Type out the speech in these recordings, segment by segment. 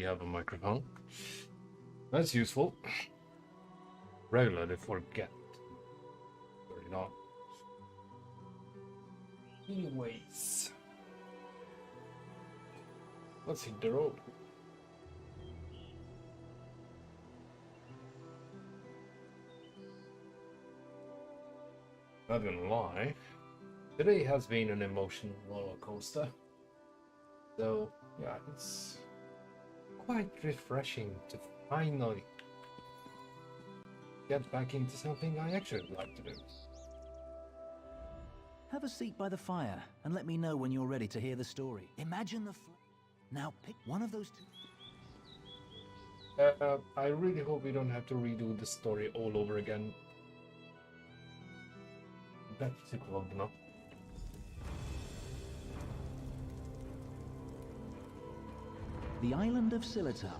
have a microphone. That's useful. Regularly forget. Very not. Anyways, let's hit the road. Not gonna lie, today has been an emotional roller coaster. So yeah, it's quite refreshing to finally get back into something I actually like to do. Have a seat by the fire and let me know when you're ready to hear the story. Imagine the now pick one of those two. I really hope we don't have to redo the story all over again. That took long enough. The island of Silitar.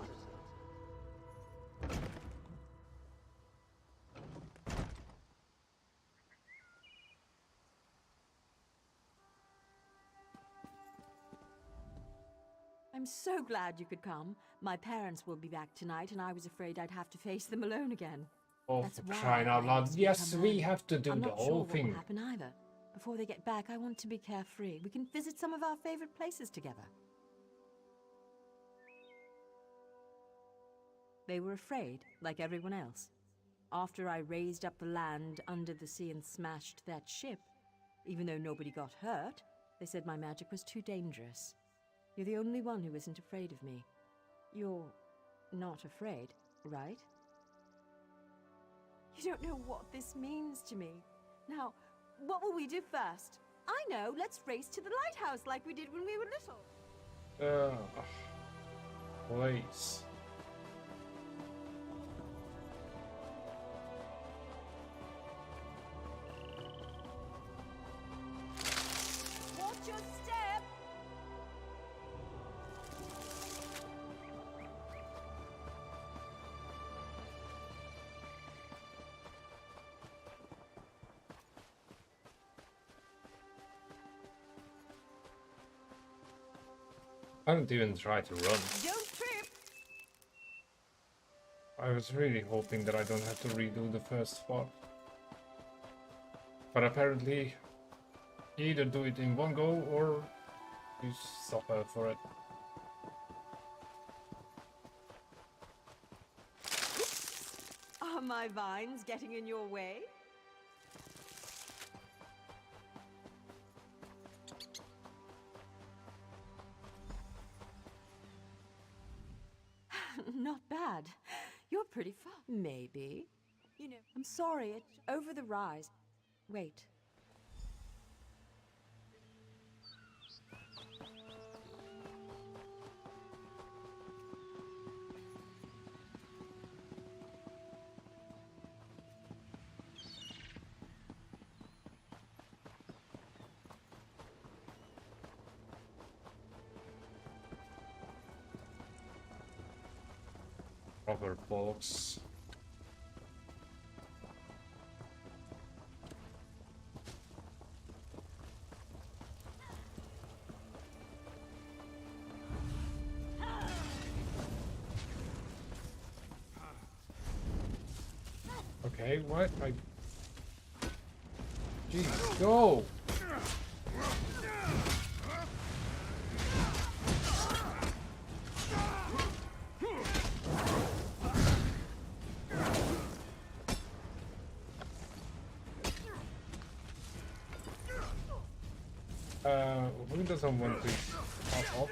I'm so glad you could come. My parents will be back tonight, and I was afraid I'd have to face them alone again. Oh, That's for why crying out I loud. asked you to Yes, come we early. have to do I'm the not whole sure what thing. will happen either. Before they get back, I want to be carefree. We can visit some of our favorite places together. They were afraid, like everyone else. After I raised up the land under the sea and smashed that ship, even though nobody got hurt, they said my magic was too dangerous. You're the only one who isn't afraid of me. You're not afraid, right? You don't know what this means to me. Now, what will we do first? I know, let's race to the lighthouse like we did when we were little. Please. Watch your step! I don't even try to run. Don't trip! I was really hoping that I don't have to redo the first part. But apparently, you either do it in one go or you suffer for it. Are my vines getting in your way? Not bad. You're pretty far. Maybe. You know, I'm sorry, it's over the rise. Wait. Proper bollocks. Okay, what? Jeez, go! Who doesn't want to pop up?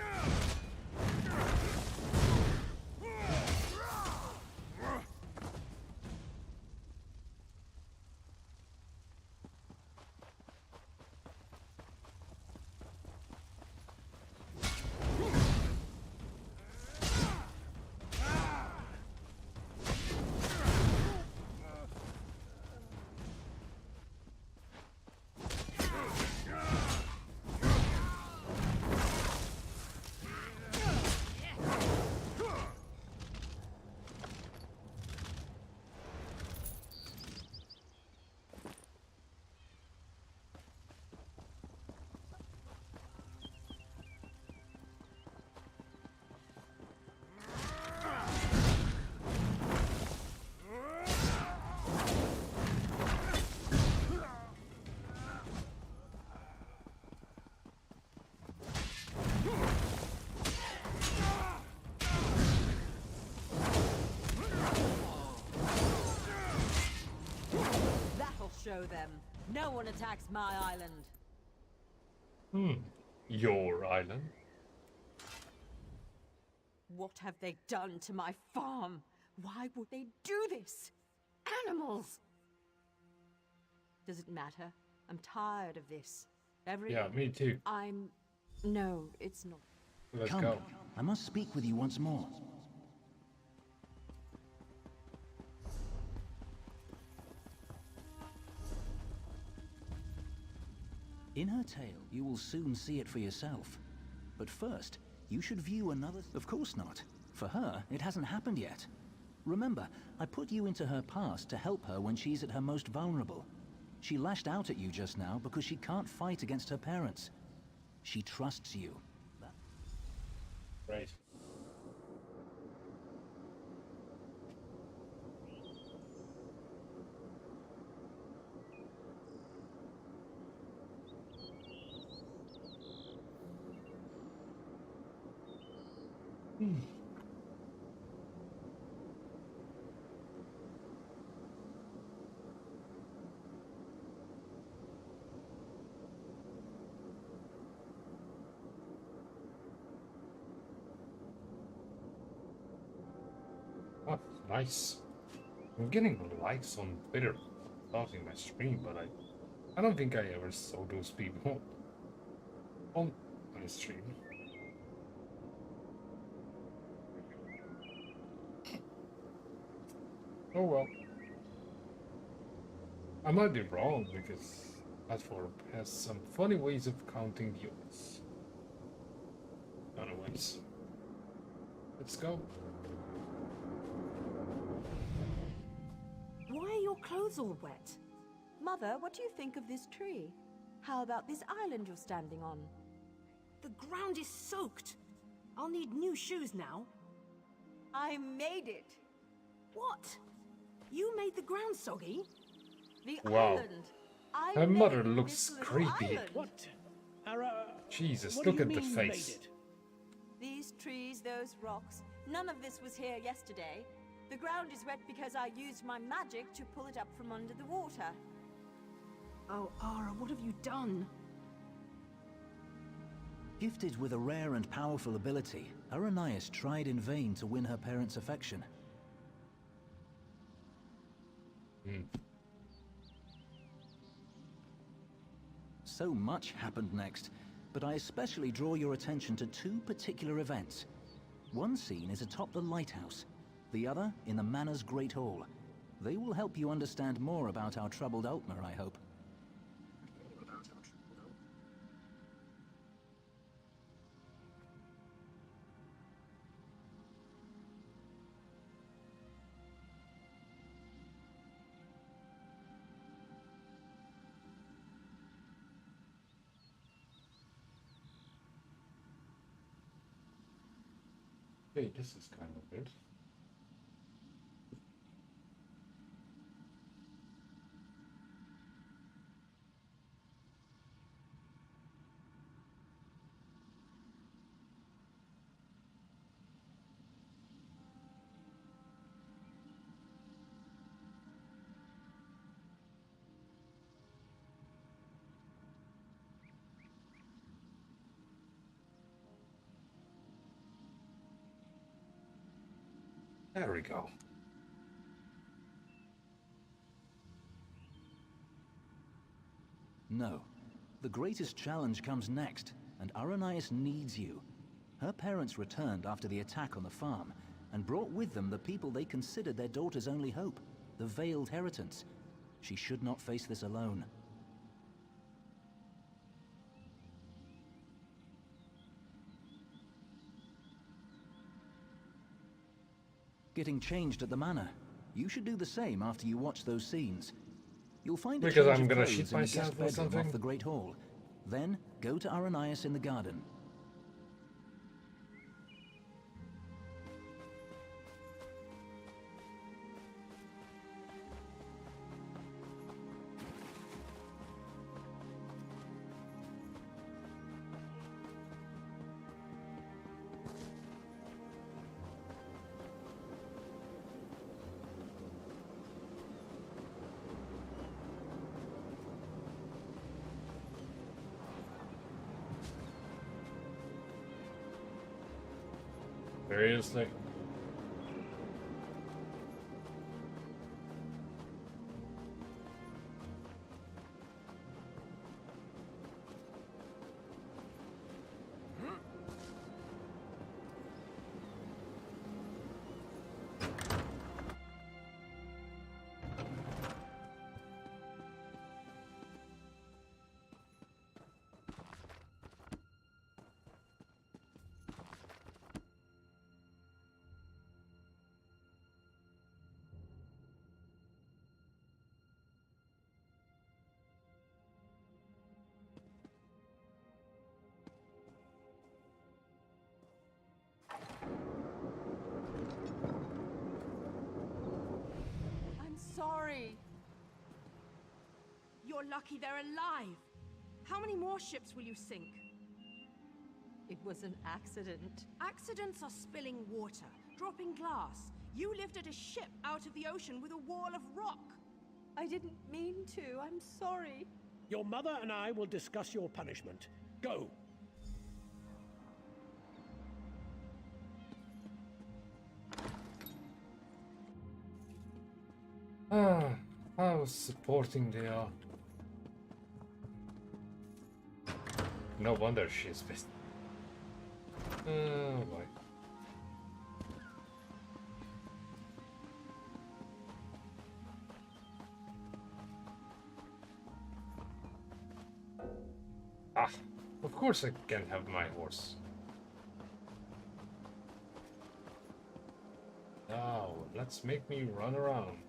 show them. No one attacks my island. Your island? What have they done to my farm? Why would they do this? Animals! Does it matter? I'm tired of this. Yeah, me too. No, it's not. Let's Come, go. I must speak with you once more. In her tale, you will soon see it for yourself. But first, you should view another... Of course not. For her, it hasn't happened yet. Remember, I put you into her past to help her when she's at her most vulnerable. She lashed out at you just now because she can't fight against her parents. She trusts you. Right. Oh, nice. I'm getting likes on Twitter starting my stream, but I don't think I ever saw those people on my stream. Oh well. I might be wrong because platform has some funny ways of counting units. Anyways, let's go. Why are your clothes all wet? Mother, what do you think of this tree? How about this island you're standing on? The ground is soaked. I'll need new shoes now. I made it! What? You made the ground soggy? The Wow. island! I Her mother made looks this little creepy. island. What? Ara... Jesus, what look do at you the mean you face. made it? These trees, those rocks, none of this was here yesterday. The ground is wet because I used my magic to pull it up from under the water. Oh, Ara, what have you done? Gifted with a rare and powerful ability, Aranias tried in vain to win her parents' affection. So much happened next, but I especially draw your attention to two particular events. One scene is atop the lighthouse, the other in the Manor's Great Hall. They will help you understand more about our troubled Altmer, I hope. Hey, this is kind of weird. There we go. No. The greatest challenge comes next, and Aranias needs you. Her parents returned after the attack on the farm, and brought with them the people they considered their daughter's only hope, the Veiled Heritance. She should not face this alone. Getting changed at the manor. You should do the same after you watch those scenes. You'll find a Because change I'm of gonna clothes shit in the guest myself or bedroom something? off the Great Hall. Then go to Aranias in the garden. Seriously? I'm sorry. You're lucky they're alive. How many more ships will you sink? It was an accident. Accidents are spilling water, dropping glass. You lifted a ship out of the ocean with a wall of rock. I didn't mean to. I'm sorry. Your mother and I will discuss your punishment. Go. Ah, how supporting they are. No wonder she's pissed. Oh boy. Ah, of course I can have my horse. Now, let's make me run around.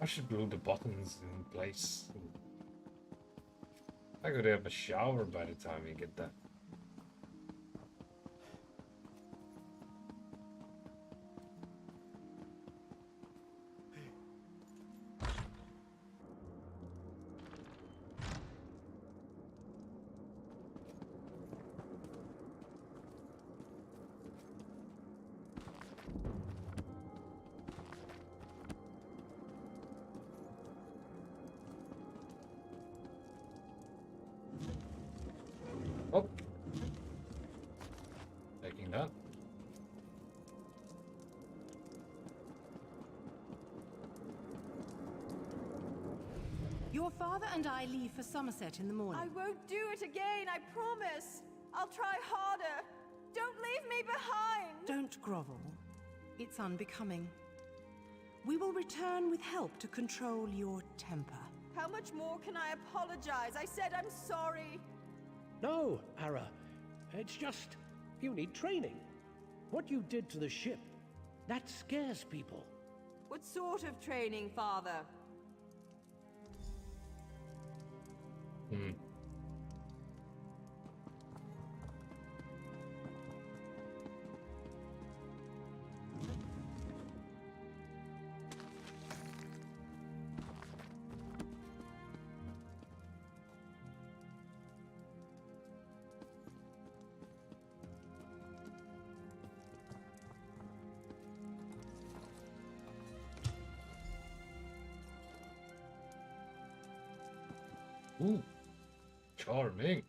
I should glue the buttons in place. I could have a shower by the time we get that. Oh, taking that. Your father and I leave for Somerset in the morning. I won't do it again, I promise. I'll try harder. Don't leave me behind. Don't grovel. It's unbecoming. We will return with help to control your temper. How much more can I apologize? I said I'm sorry. No, Ara. It's just you need training. What you did to the ship, that scares people. What sort of training, Father? Ooh, charming.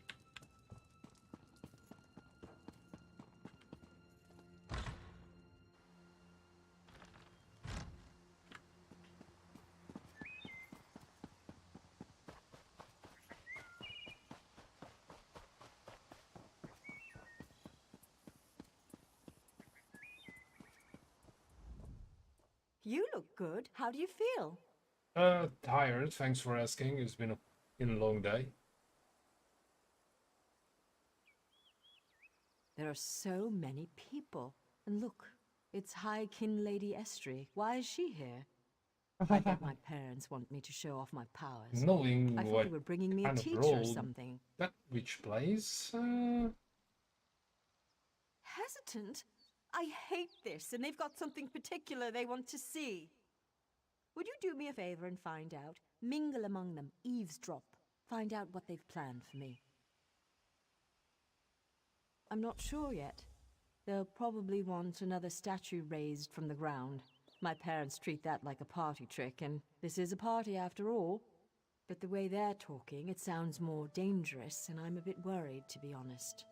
You look good. How do you feel? Tired. Thanks for asking. It's been a long day. There are so many people. And look, It's High Kin Lady Estrie. Why is she here? I bet my parents want me to show off my powers. Knowing I thought what they were bringing me a kind of teacher or role something. that witch plays, Hesitant? I hate this, and they've got something particular they want to see. Would you do me a favor and find out? Mingle among them, eavesdrop. Find out what they've planned for me. I'm not sure yet. They'll probably want another statue raised from the ground. My parents treat that like a party trick, and this is a party after all. But the way they're talking, it sounds more dangerous, and I'm a bit worried, to be honest.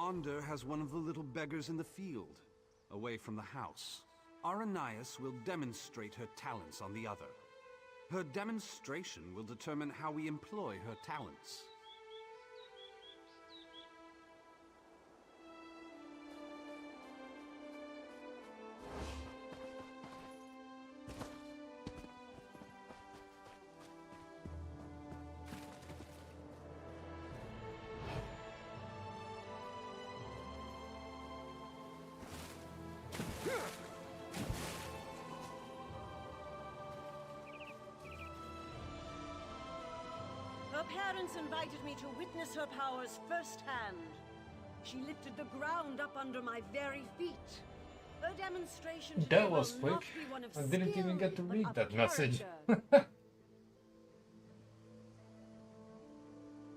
Ander has one of the little beggars in the field, away from the house. Aranias will demonstrate her talents on the other. Her demonstration will determine how we employ her talents. Her parents invited me to witness her powers firsthand. She lifted the ground up under my very feet. Her demonstration today that was will not quick. be one of I didn't skill, even get to but read of that message. character.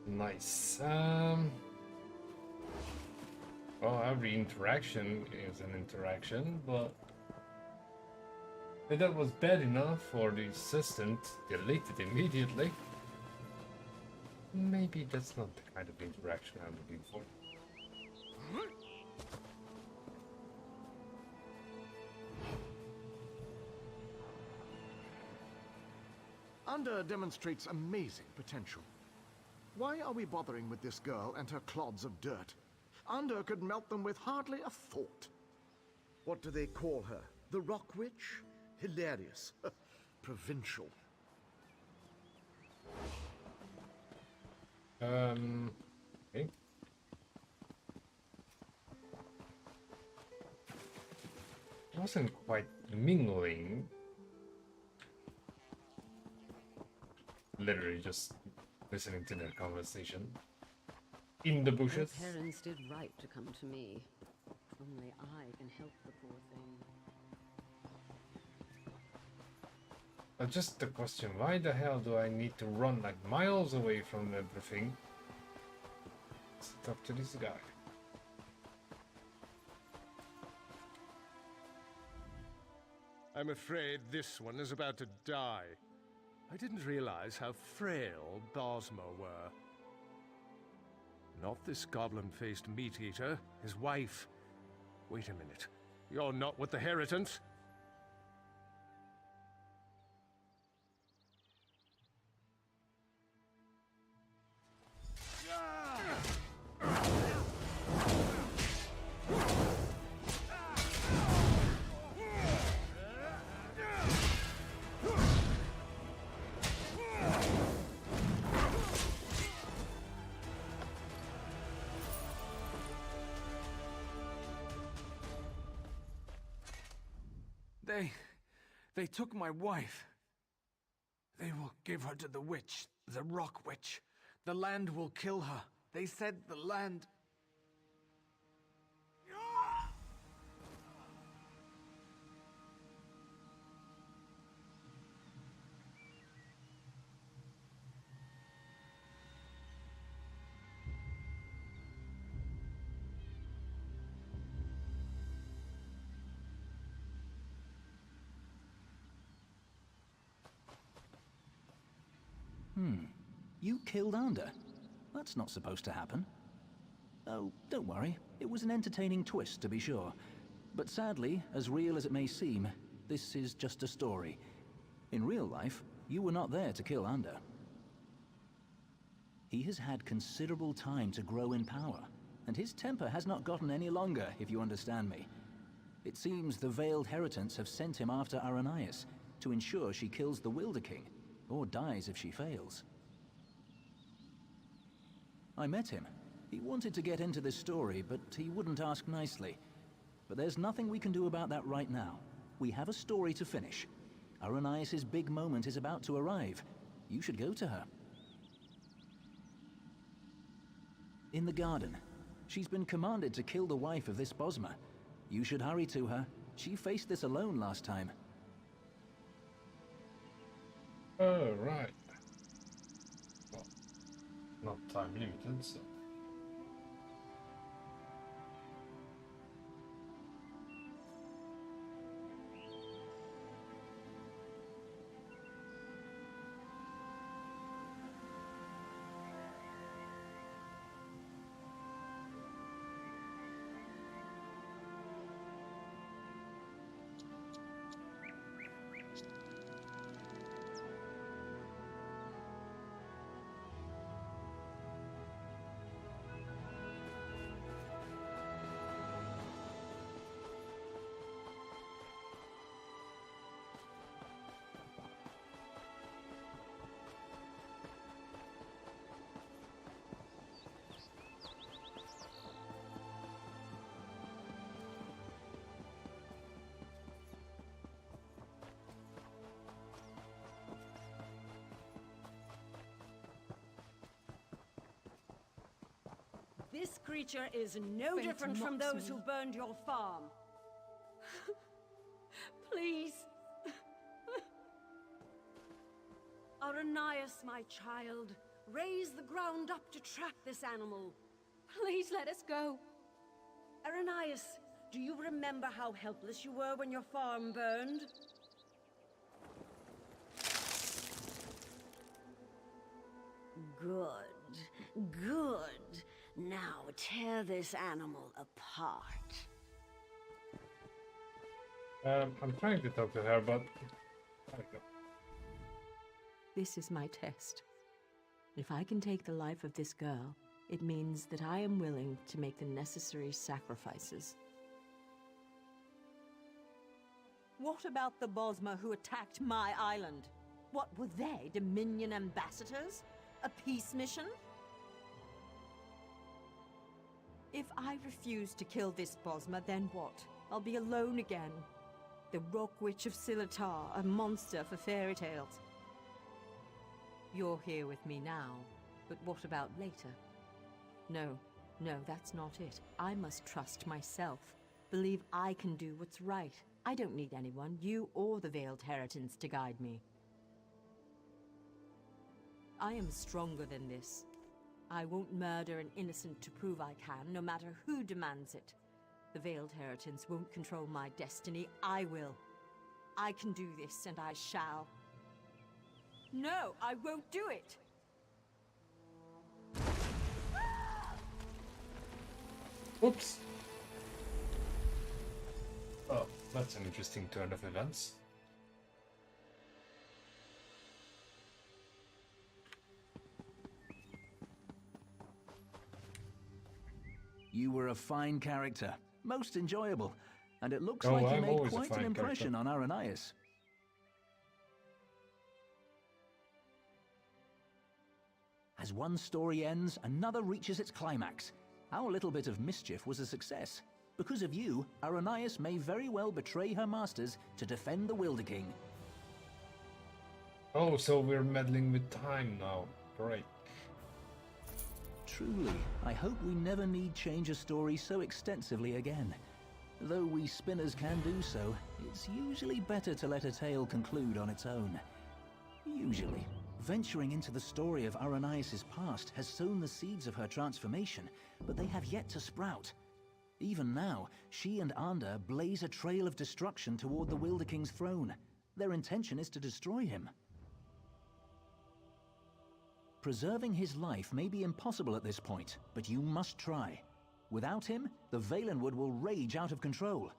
Nice. Well, every interaction is an interaction, but if that was bad enough for the assistant, delete it immediately. Maybe that's not the kind of interaction I'm looking for. Ander demonstrates amazing potential. Why are we bothering with this girl and her clods of dirt? Ander could melt them with hardly a thought. What do they call her? The Rock Witch? Hilarious. Provincial. Okay. I wasn't quite mingling. Literally just listening to their conversation. In the bushes. Her parents did right to come to me. Only I can help the poor thing. Just the question, why the hell do I need to run like miles away from everything? Let's talk to this guy. I'm afraid this one is about to die. I didn't realize how frail Bosmo were. Not this goblin-faced meat-eater, his wife. Wait a minute. You're not with the Heritants? They took my wife. They will give her to the witch, the Rock Witch. The land will kill her. They said the land... You killed Ander? That's not supposed to happen. Oh, don't worry. It was an entertaining twist, to be sure. But sadly, as real as it may seem, this is just a story. In real life, you were not there to kill Ander. He has had considerable time to grow in power, and his temper has not gotten any longer, if you understand me. It seems the Veiled Heritants have sent him after Aranias to ensure she kills the Wilder King, or dies if she fails. I met him. He wanted to get into this story, but he wouldn't ask nicely. But there's nothing we can do about that right now. We have a story to finish. Aranias' big moment is about to arrive. You should go to her. In the garden. She's been commanded to kill the wife of this Bosmer. You should hurry to her. She faced this alone last time. Oh, right. Well, not time limited, so... This creature is no different from those who burned your farm. Please. Aranias, my child, raise the ground up to track this animal. Please let us go. Aranias, do you remember how helpless you were when your farm burned? Good. Good. Now tear this animal apart. I'm trying to talk to her, but... I don't know. This is my test. If I can take the life of this girl, it means that I am willing to make the necessary sacrifices. What about the Bosmer who attacked my island? What were they, Dominion ambassadors? A peace mission? If I refuse to kill this Bosmer, then what? I'll be alone again. The Rock Witch of Silitar, a monster for fairy tales. You're here with me now, but what about later? No, that's not it. I must trust myself. Believe I can do what's right. I don't need anyone, you or the Veiled Heritants, to guide me. I am stronger than this. I won't murder an innocent to prove I can, no matter who demands it. The Veiled Heritants won't control my destiny. I will. I can do this, and I shall. No, I won't do it! Oops. Oh, that's an interesting turn of events. You were a fine character, most enjoyable, and it looks Oh, like you I'm made always a quite an fine impression character. on Aranias. As one story ends, another reaches its climax. Our little bit of mischief was a success. Because of you, Aranias may very well betray her masters to defend the Wilder King. Oh, so we're meddling with time now. Great. Truly, I hope we never need change a story so extensively again. Though we spinners can do so, it's usually better to let a tale conclude on its own. Usually. Venturing into the story of Aranias' past has sown the seeds of her transformation, but they have yet to sprout. Even now, she and Ander blaze a trail of destruction toward the Wilder King's throne. Their intention is to destroy him. Preserving his life may be impossible at this point, but you must try. Without him, the Valenwood will rage out of control.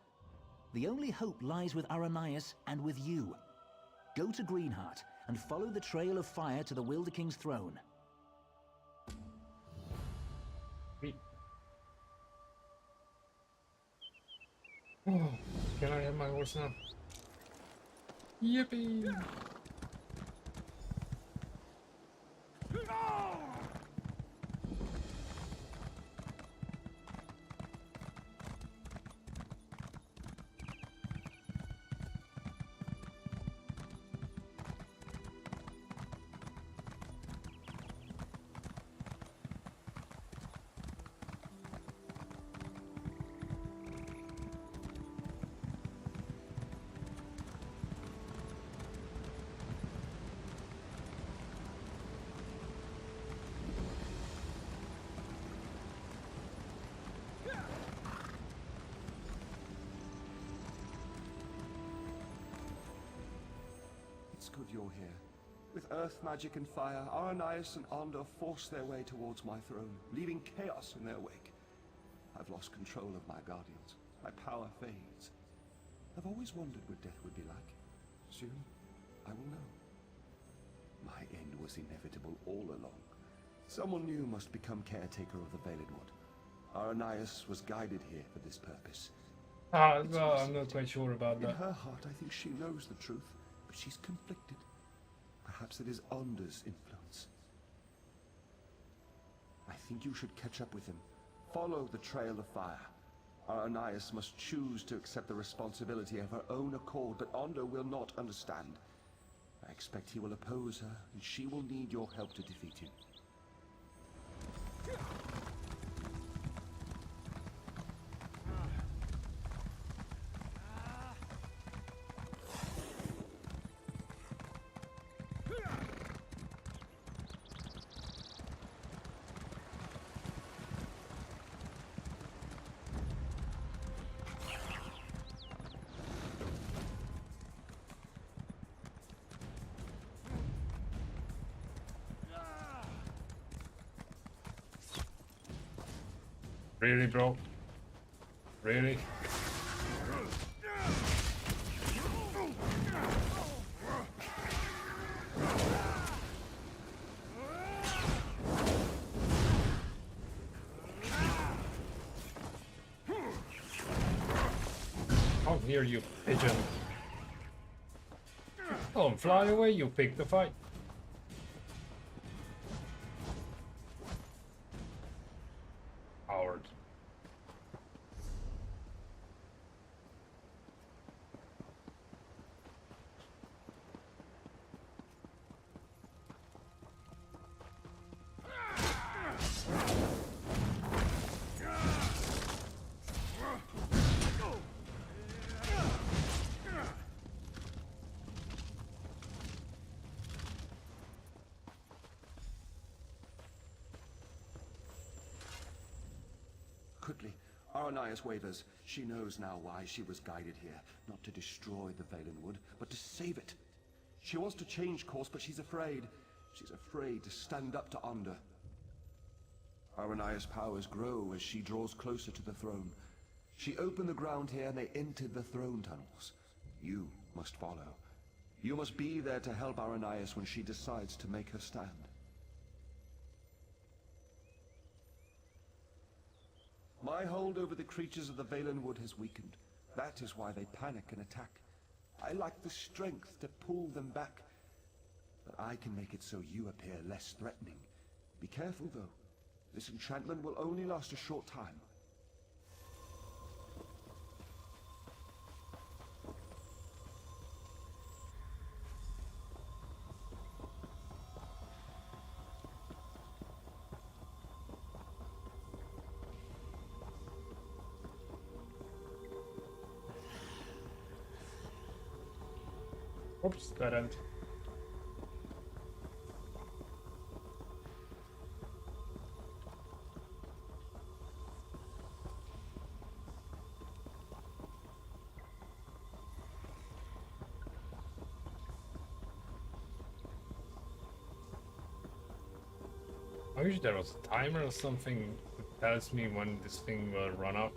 The only hope lies with Aranias and with you. Go to Greenheart and follow the trail of fire to the Wilder King's throne. Oh, can I have my horse now? Yippee! It's good you're here. With earth magic and fire, Aranias and Ander force their way towards my throne, leaving chaos in their wake. I've lost control of my guardians. My power fades. I've always wondered what death would be like. Soon, I will know. My end was inevitable all along. Someone new must become caretaker of the Valenwood. Aranias was guided here for this purpose. Well, I'm not quite sure about that. In her heart, I think she knows the truth, but she's conflicted. Perhaps it is Ander's influence. I think you should catch up with him. Follow the trail of fire. Aranias must choose to accept the responsibility of her own accord, but Ander will not understand. I expect he will oppose her, and she will need your help to defeat him. Really, bro? Really? Come here, you pigeon. Don't fly away, you pick the fight. Howard. Quickly, Aranias wavers. She knows now why she was guided here. Not to destroy the Valenwood, but to save it. She wants to change course, but she's afraid. She's afraid to stand up to Ander. Aranias' powers grow as she draws closer to the throne. She opened the ground here and they entered the throne tunnels. You must follow. You must be there to help Aranias when she decides to make her stand. My hold over the creatures of the Valenwood has weakened. That is why they panic and attack. I lack the strength to pull them back. But I can make it so you appear less threatening. Be careful, though. This enchantment will only last a short time. Oops, that end. I wish there was a timer or something that tells me when this thing will run out.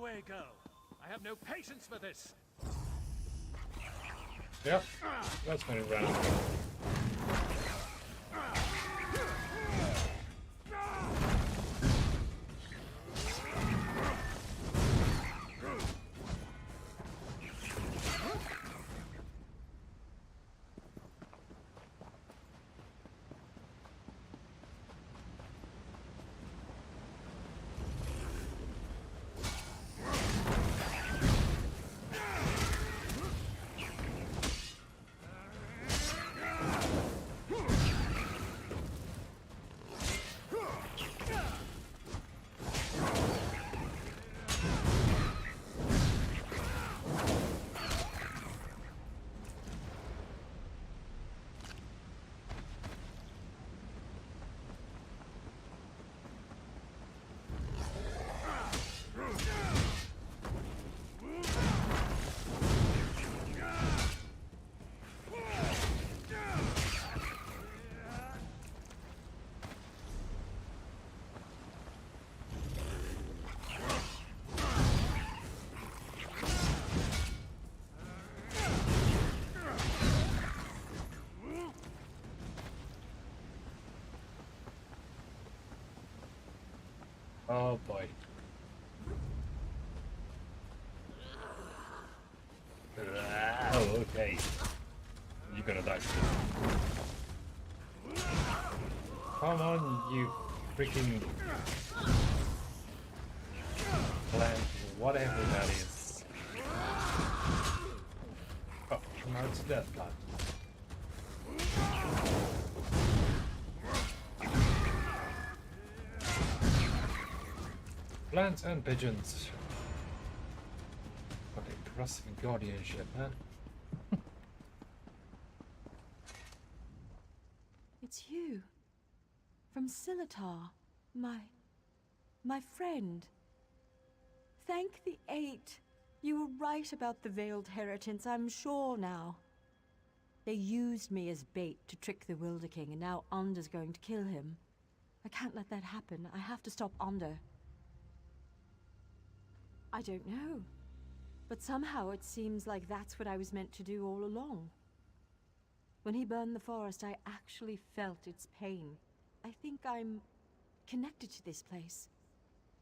away, girl. I have no patience for this. Yep, that's been around. Oh boy. Oh, okay. You're gonna die. Come on, you freaking plant, whatever that is. Oh, now it's death plant. Plants and pigeons. What a impressive guardianship, huh? It's you. From Silitar. My friend. Thank the Eight. You were right about the Veiled Heritance, I'm sure now. They used me as bait to trick the Wilder King, and now Under's going to kill him. I can't let that happen. I have to stop Under. I don't know. But somehow it seems like that's what I was meant to do all along. When he burned the forest, I actually felt its pain. I think I'm connected to this place.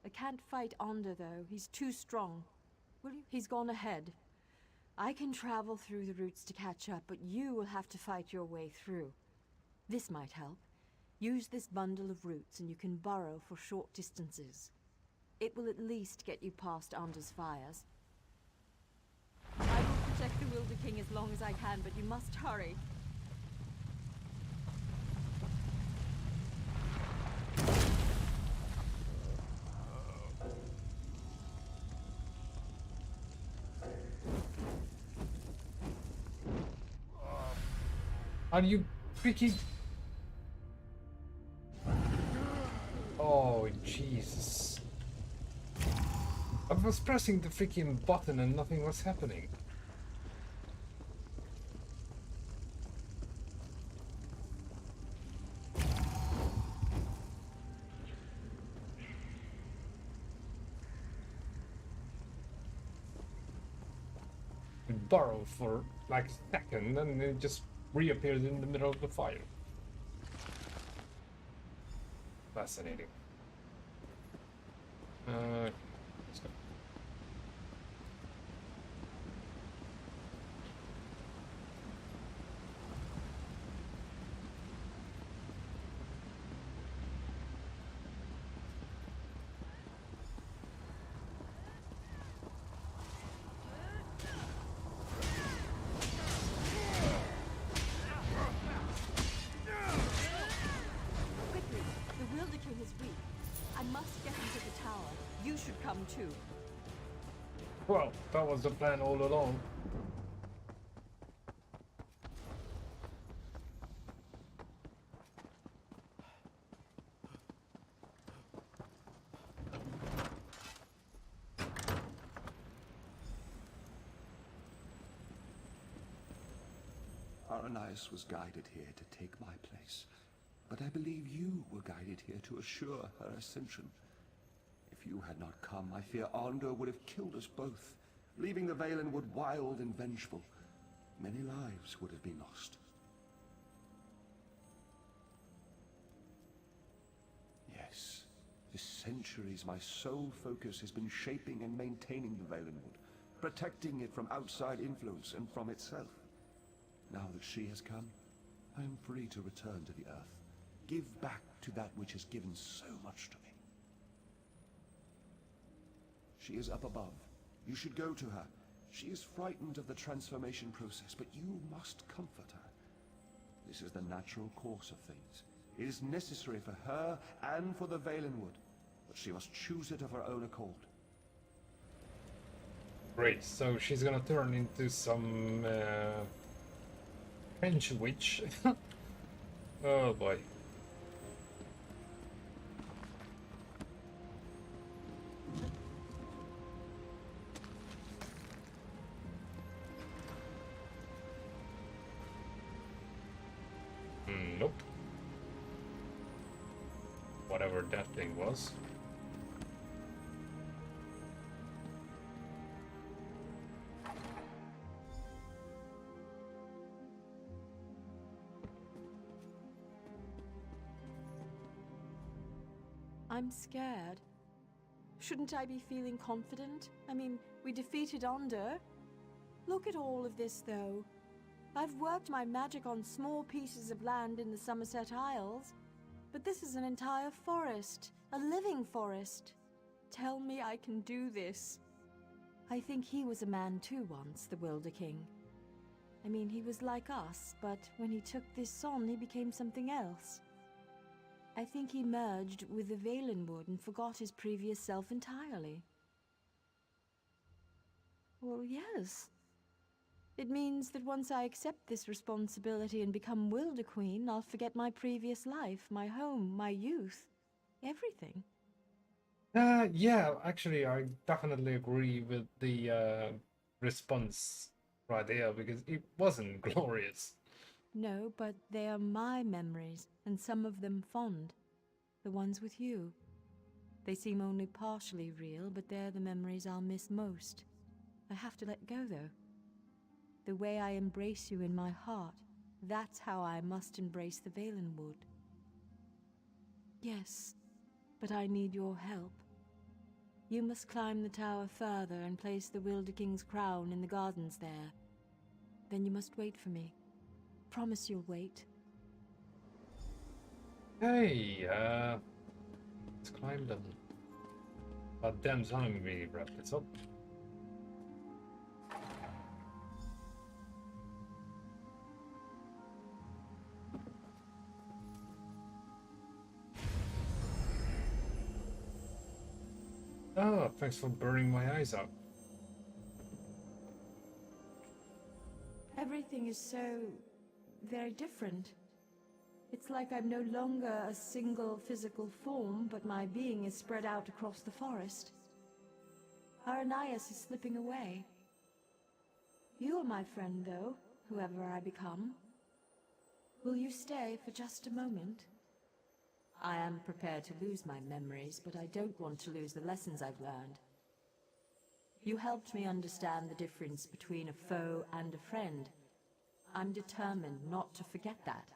I can't fight Onder, though. He's too strong. Will you? He's gone ahead. I can travel through the roots to catch up, but you will have to fight your way through. This might help. Use this bundle of roots and you can burrow for short distances. It will at least get you past Onder's fires. I will protect the Wilder King as long as I can, but you must hurry. Are you freaking... Oh, Jesus. I was pressing the freaking button and nothing was happening. It burrowed for like a second and it just reappeared in the middle of the fire. Fascinating. Let's go. Too. Well, that was the plan all along. Aranias was guided here to take my place, but I believe you were guided here to assure her ascension. If you had not come, I fear Arndor would have killed us both, leaving the Valenwood wild and vengeful. Many lives would have been lost. Yes, for centuries my sole focus has been shaping and maintaining the Valenwood, protecting it from outside influence and from itself. Now that she has come, I am free to return to the Earth, give back to that which has given so much to me. She is up above. You should go to her. She is frightened of the transformation process, but you must comfort her. This is the natural course of things. It is necessary for her and for the Valenwood, but she must choose it of her own accord. Great, so she's gonna turn into some French witch. Oh boy. Nope. Whatever that thing was. I'm scared. Shouldn't I be feeling confident? I mean, we defeated Onder. Look at all of this, though. I've worked my magic on small pieces of land in the Somerset Isles, but this is an entire forest, a living forest. Tell me I can do this. I think he was a man too once, the Wilder King. I mean, he was like us, but when he took this on, he became something else. I think he merged with the Valenwood and forgot his previous self entirely. Well, yes. It means that once I accept this responsibility and become Wilder Queen, I'll forget my previous life, my home, my youth, everything. Yeah, actually, I definitely agree with the response right there, because it wasn't glorious. No, but they are my memories, and some of them fond. The ones with you. They seem only partially real, but they're the memories I'll miss most. I have to let go, though. The way I embrace you in my heart, that's how I must embrace the Valenwood. Yes, but I need your help. You must climb the tower further and place the Wilder King's crown in the gardens there. Then you must wait for me. Promise you'll wait. Hey, let's climb them. But damn time we wrap this up. Oh, thanks for burning my eyes out. Everything is so very different. It's like I'm no longer a single physical form, but my being is spread out across the forest. Aranias is slipping away. You are my friend, though, whoever I become. Will you stay for just a moment? I am prepared to lose my memories, but I don't want to lose the lessons I've learned. You helped me understand the difference between a foe and a friend. I'm determined not to forget that,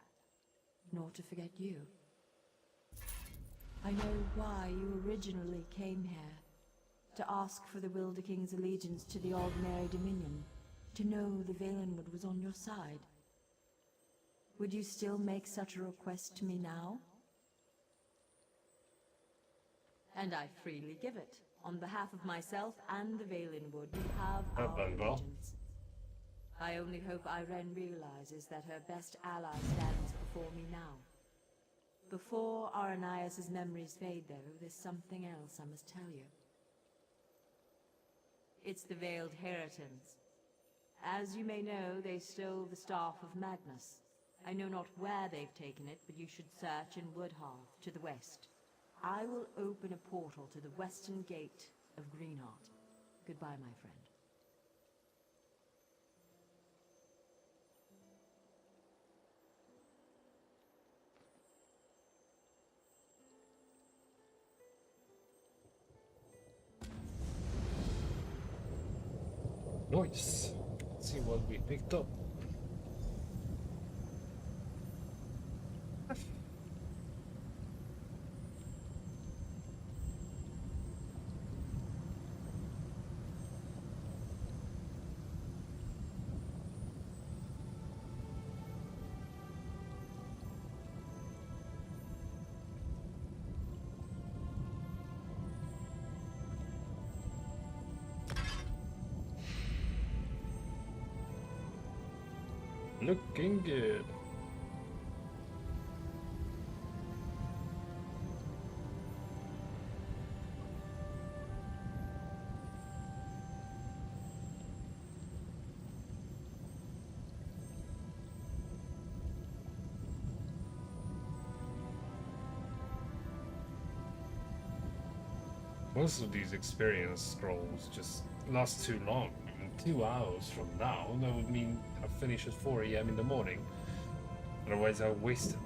nor to forget you. I know why you originally came here. To ask for the Wilder King's allegiance to the Ordinary Dominion. To know the Valenwood was on your side. Would you still make such a request to me now? And I freely give it. On behalf of myself and the Valenwood, we have our allegiance. I only hope Irene realizes that her best ally stands before me now. Before Aranias' memories fade, though, there's something else I must tell you. It's the Veiled Heritans. As you may know, they stole the Staff of Magnus. I know not where they've taken it, but you should search in Woodhearth, to the west. I will open a portal to the western gate of Greenheart. Goodbye, my friend. Nice. Let's see what we picked up. Looking good. Most of these experience scrolls just last too long. 2 hours from now, that would mean I finish at 4 AM in the morning. Otherwise I'll waste it.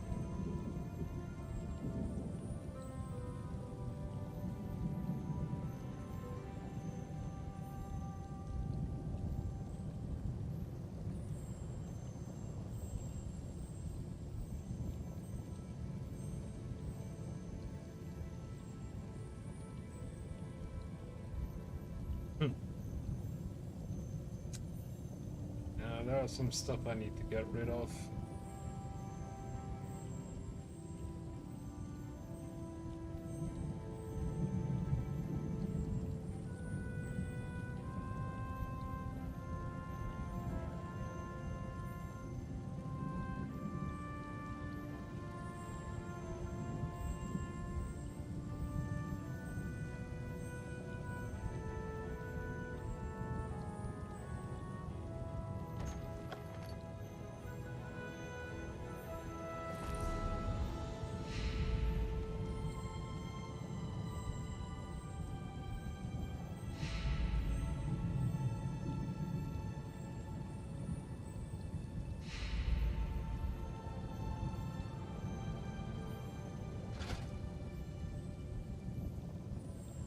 There are some stuff I need to get rid of.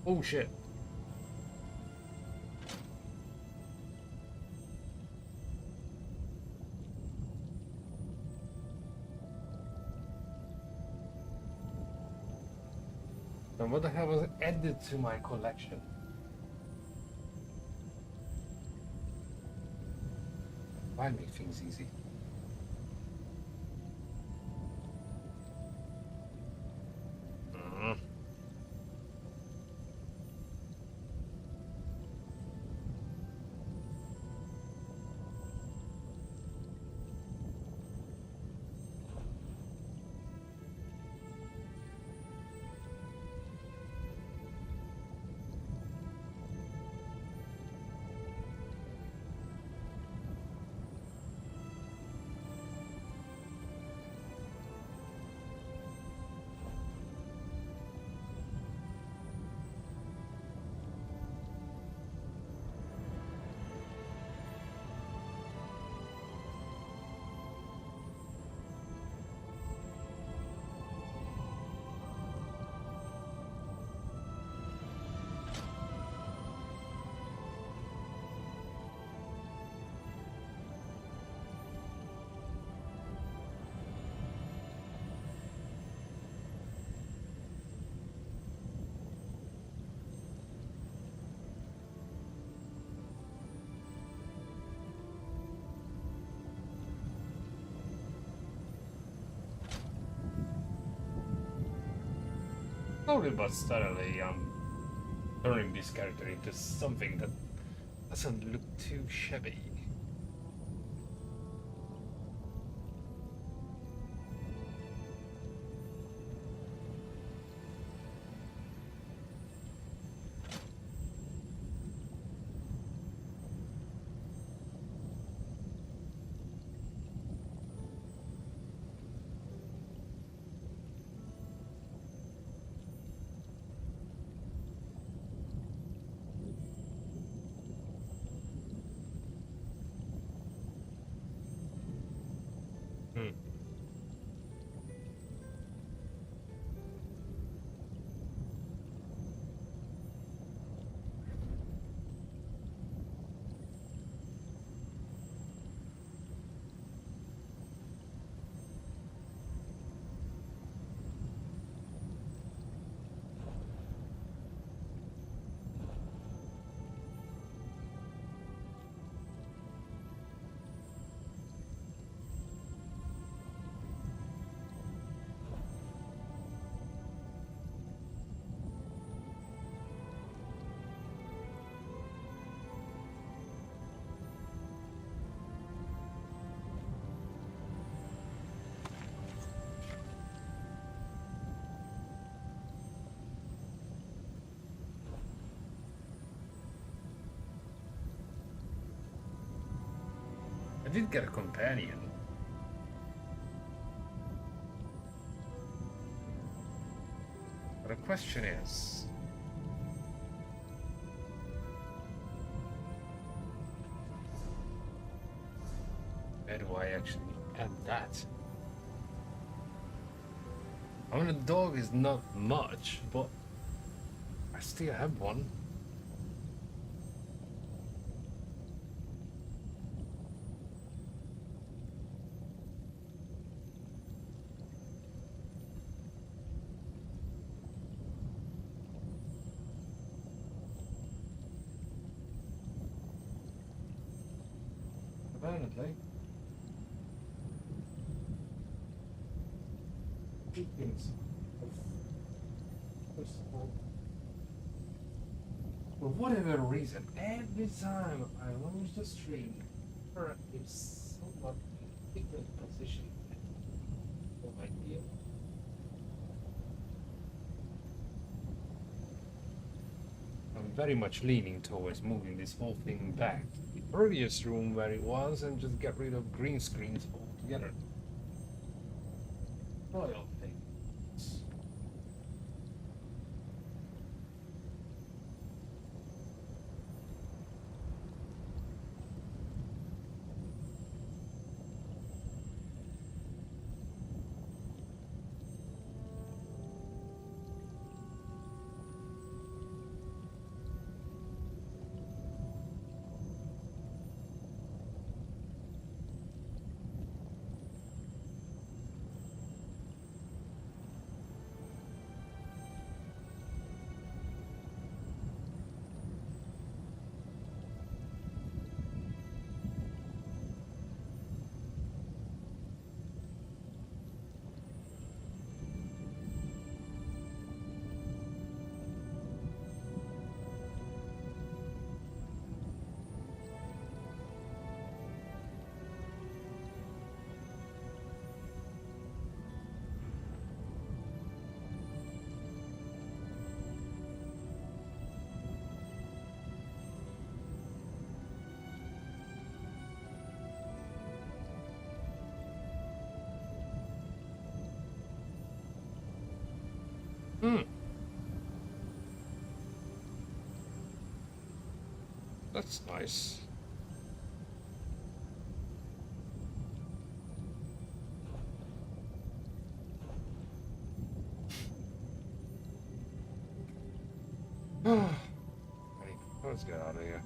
Oh shit. And what the hell was added to my collection? Why make things easy? Slowly but steadily, I'm turning this character into something that doesn't look too shabby. did get a companion. But the question is... where do I actually add that? I mean, a dog is not much, but I still have one. Apparently. Two things. First of all, for whatever reason, every time I launch the stream, or it's somewhat in a different position. No idea. I'm very much leaning towards moving this whole thing back to the previous room where it was and just get rid of green screens altogether. Royal things. That's nice. Let's get out of here.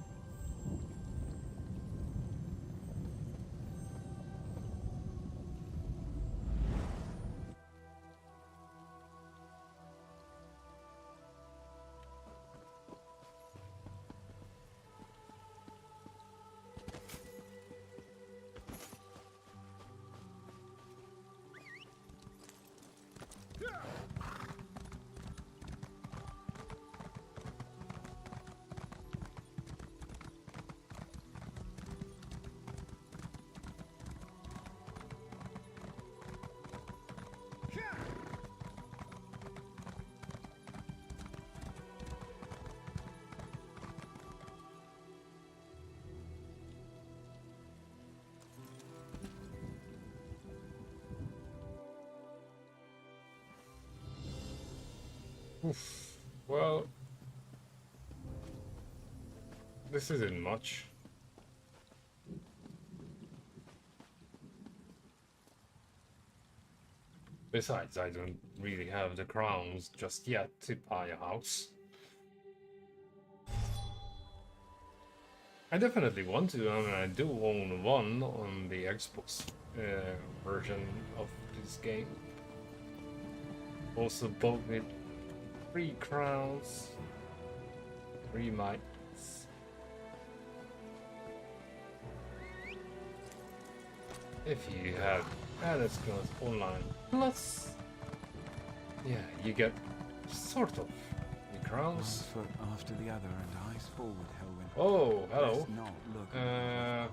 Oof. Well, this isn't much. Besides, I don't really have the crowns just yet to buy a house. I definitely want to. I mean, I do own one on the Xbox version of this game. Also bought it 3 crowns, 3 mites. If you have Alice Class Online Plus, yeah, you get sort of the crowns. One foot after the other and eyes forward, Helwyn. Oh, hello. Let's not look behind.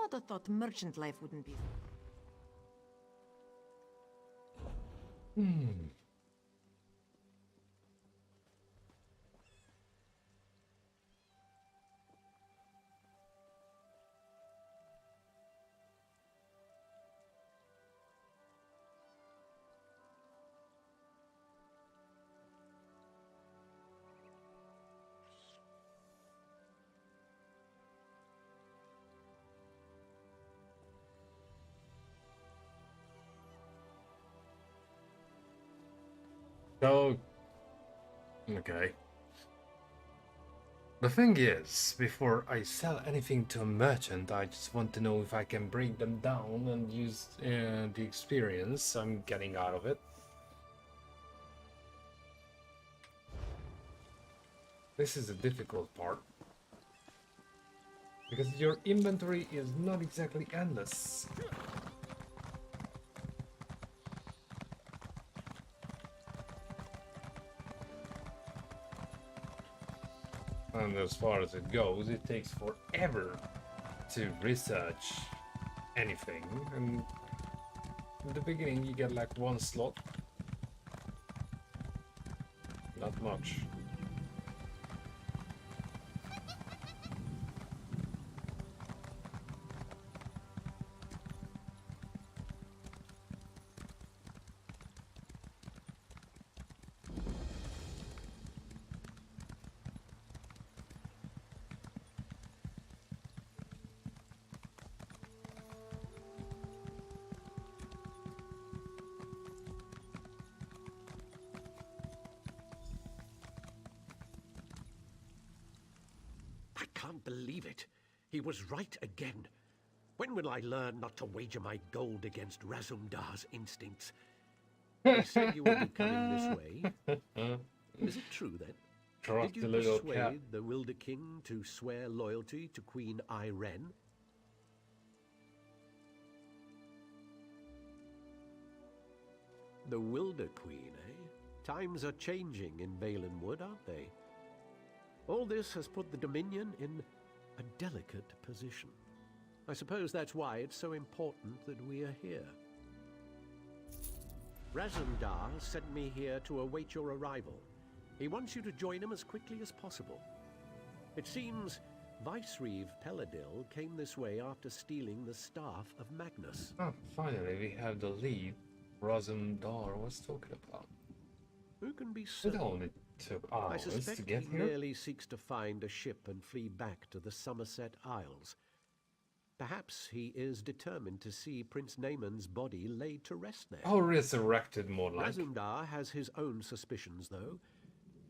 Father thought merchant life wouldn't be. So, okay. The thing is, before I sell anything to a merchant, I just want to know if I can break them down and use the experience I'm getting out of it. This is a difficult part. Because your inventory is not exactly endless. And as far as it goes, it takes forever to research anything. And in the beginning, you get like one slot. Not much. I can't believe it. He was right again. When will I learn not to wager my gold against Razumdar's instincts? They said you would be coming this way. Is it true, then? Trust Did the you little persuade cat. the Wilder King to swear loyalty to Queen Irene? The Wilder Queen, eh? Times are changing in Valenwood, aren't they? All this has put the Dominion in a delicate position. I suppose that's why it's so important that we are here. Razumdar sent me here to await your arrival. He wants you to join him as quickly as possible. It seems Vicereeve Peladil came this way after stealing the staff of Magnus. Oh, finally we have the lead Razumdar was talking about. Who can be It certain? only took I hours suspect to get he here. merely seeks to find a ship and flee back to the Somerset Isles. Perhaps he is determined to see Prince Naaman's body laid to rest there. Oh, resurrected more like. Razumdar has his own suspicions, though,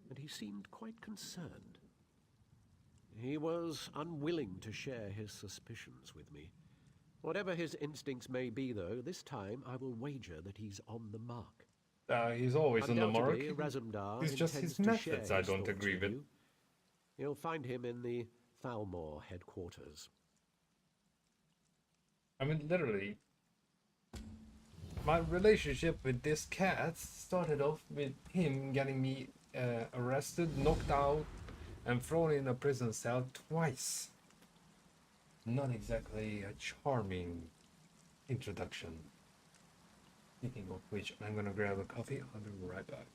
and he seemed quite concerned. He was unwilling to share his suspicions with me. Whatever his instincts may be, though, this time I will wager that he's on the mark. He's always on the mark. Undoubtedly, Razumdar It's just intends his to share methods I his don't thoughts agree with. you. You'll find him in the Thalmor headquarters. I mean, literally, my relationship with this cat started off with him getting me arrested, knocked out, and thrown in a prison cell twice. Not exactly a charming introduction. Speaking of which, I'm gonna grab a coffee. I'll be right back.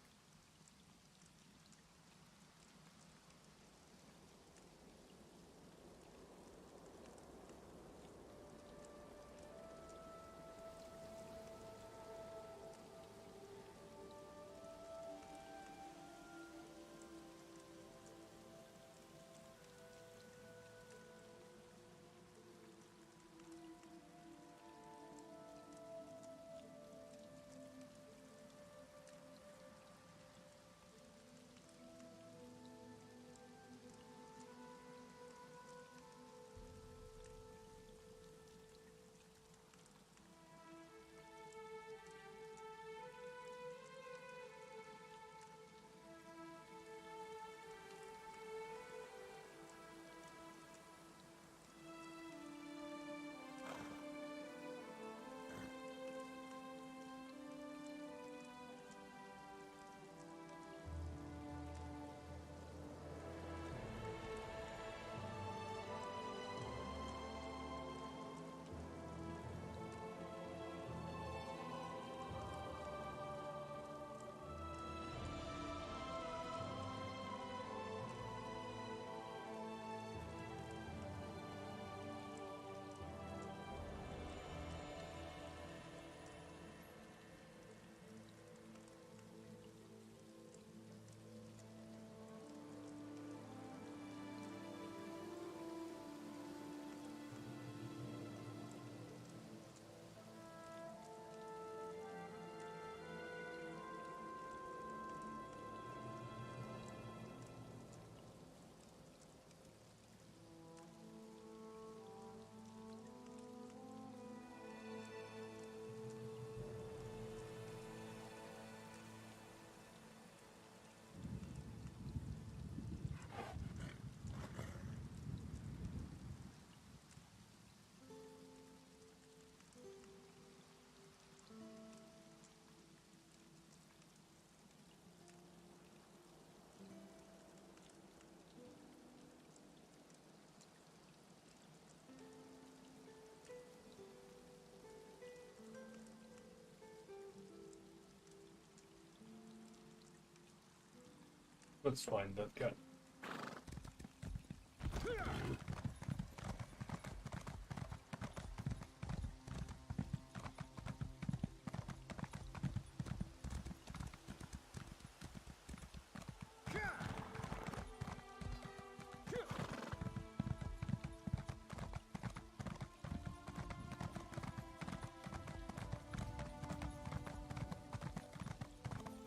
Let's find that guy.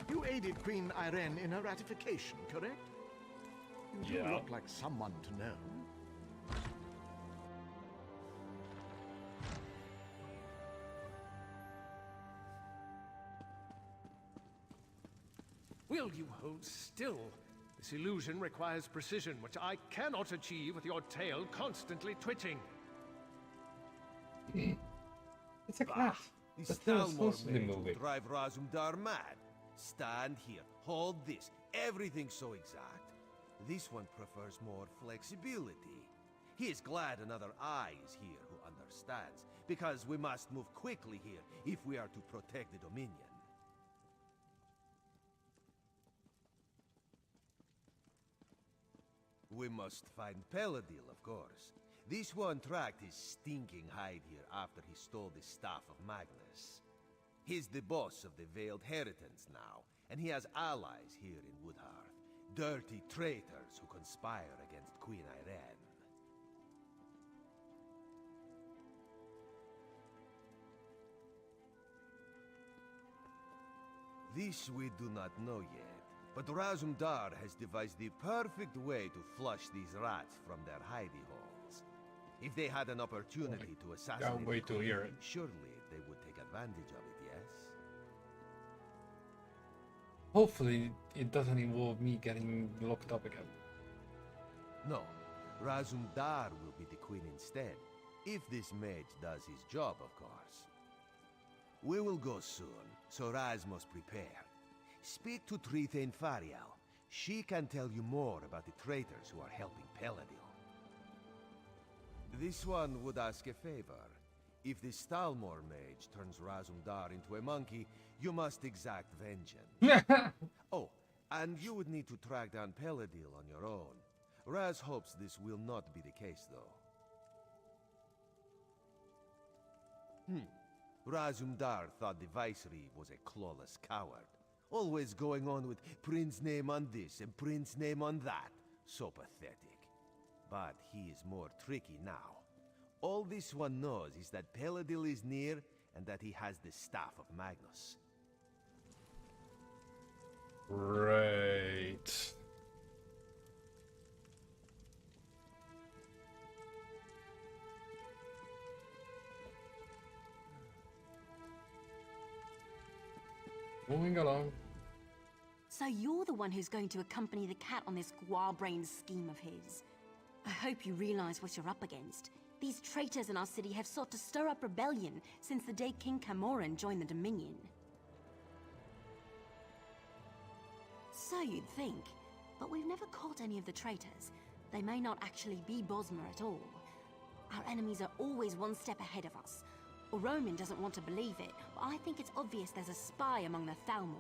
You aided Queen Irene in her ratification, correct? You do look like someone to know. Will you hold still? This illusion requires precision, which I cannot achieve with your tail constantly twitching. It's a cat. The That's not Stalmor supposed to be made moving. to drive Razumdar mad. Stand here, hold this. Everything's so exact. This one prefers more flexibility. He is glad another eye is here who understands, because we must move quickly here if we are to protect the Dominion. We must find Peladil, of course. This one tracked his stinking hide here after he stole the Staff of Magnus. He's the boss of the Veiled Heritance now, and he has allies here in Woodhearth. Dirty traitors who conspire against Queen Irene. This we do not know yet, but Razumdar has devised the perfect way to flush these rats from their hidey holes. If they had an opportunity to assassinate Can't wait to hear it. surely they would take advantage of it, yes? Hopefully, it doesn't involve me getting locked up again. No, Razumdar will be the queen instead, if this mage does his job, of course. We will go soon, so Raz must prepare. Speak to Trithane Farial. She can tell you more about the traitors who are helping Peladil. This one would ask a favor. If the Stalmor mage turns Razumdar into a monkey, you must exact vengeance. Oh, and you would need to track down Peladil on your own. Raz hopes this will not be the case, though. Razumdar thought the Viceroy was a clawless coward. Always going on with Prince name on this and Prince name on that. So pathetic. But he is more tricky now. All this one knows is that Peladil is near and that he has the Staff of Magnus. Right. Moving along. So you're the one who's going to accompany the cat on this guar-brained scheme of his. I hope you realize what you're up against. These traitors in our city have sought to stir up rebellion since the day King Camoran joined the Dominion. So you'd think, but we've never caught any of the traitors. They may not actually be Bosmer at all. Our enemies are always one step ahead of us. Roman doesn't want to believe it, but I think it's obvious there's a spy among the Thalmor.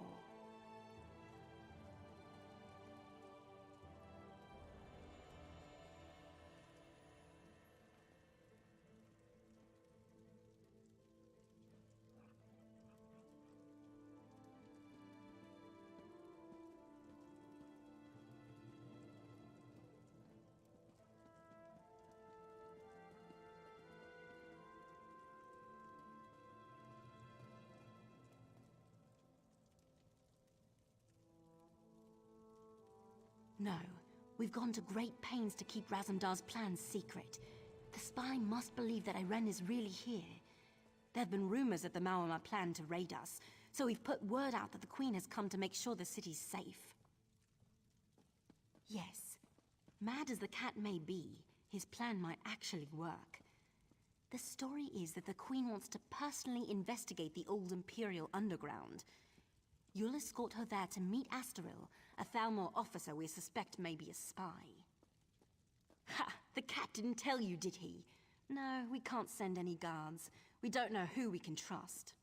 No, we've gone to great pains to keep Razumdar's plans secret. The spy must believe that Irene is really here. There have been rumors that the Maormer plan to raid us, so we've put word out that the Queen has come to make sure the city's safe. Yes, mad as the cat may be, his plan might actually work. The story is that the Queen wants to personally investigate the old Imperial underground. You'll escort her there to meet Astaril, a Thalmor officer we suspect may be a spy. Ha! The cat didn't tell you, did he? No, we can't send any guards. We don't know who we can trust.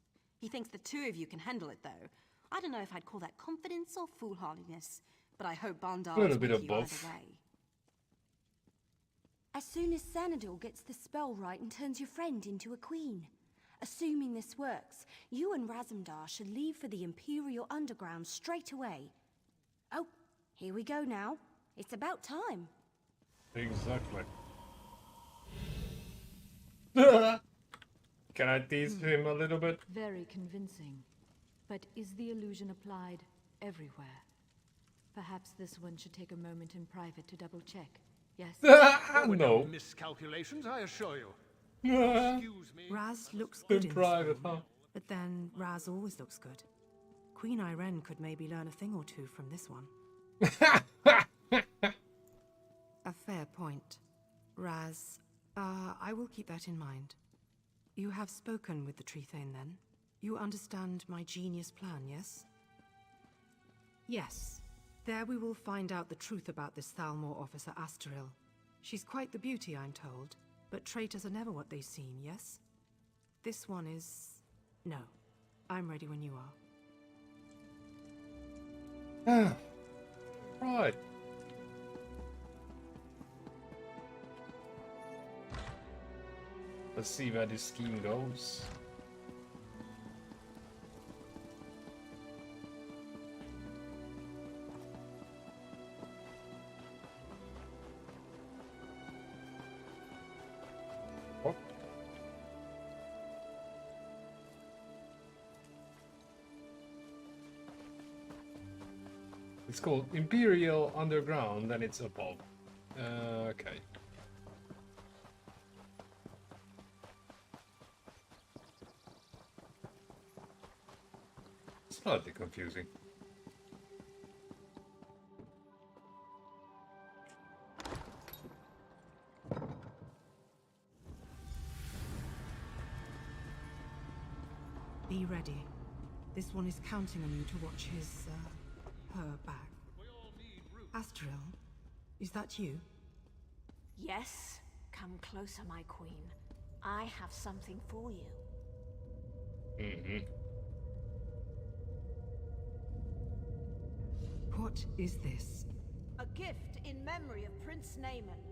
He thinks the two of you can handle it, though. I don't know if I'd call that confidence or foolhardiness, but I hope Bandar Little is bit with of you either both. way. As soon as Xanadu gets the spell right and turns your friend into a queen. Assuming this works, you and Razumdar should leave for the Imperial Underground straight away. Oh, here we go now. It's about time. Exactly. Can I tease him a little bit? Very convincing. But is the illusion applied everywhere? Perhaps this one should take a moment in private to double check. Yes? There were No. miscalculations, I assure you. Excuse me. Raz looks good in private, this one, but then Raz always looks good. Queen Irene could maybe learn a thing or two from this one. A fair point. Raz, I will keep that in mind. You have spoken with the Tree Thane, then? You understand my genius plan, yes? Yes. There we will find out the truth about this Thalmor officer Astaril. She's quite the beauty, I'm told. But traitors are never what they seem, yes? This one is... No. I'm ready when you are. Right. Let's see where this scheme goes. Oh. It's called Imperial Underground and it's above. Okay. Slightly confusing. Be ready. This one is counting on you to watch his, her back. Astaril, is that you? Yes. Come closer, my queen. I have something for you. What is this? A gift in memory of Prince Naaman.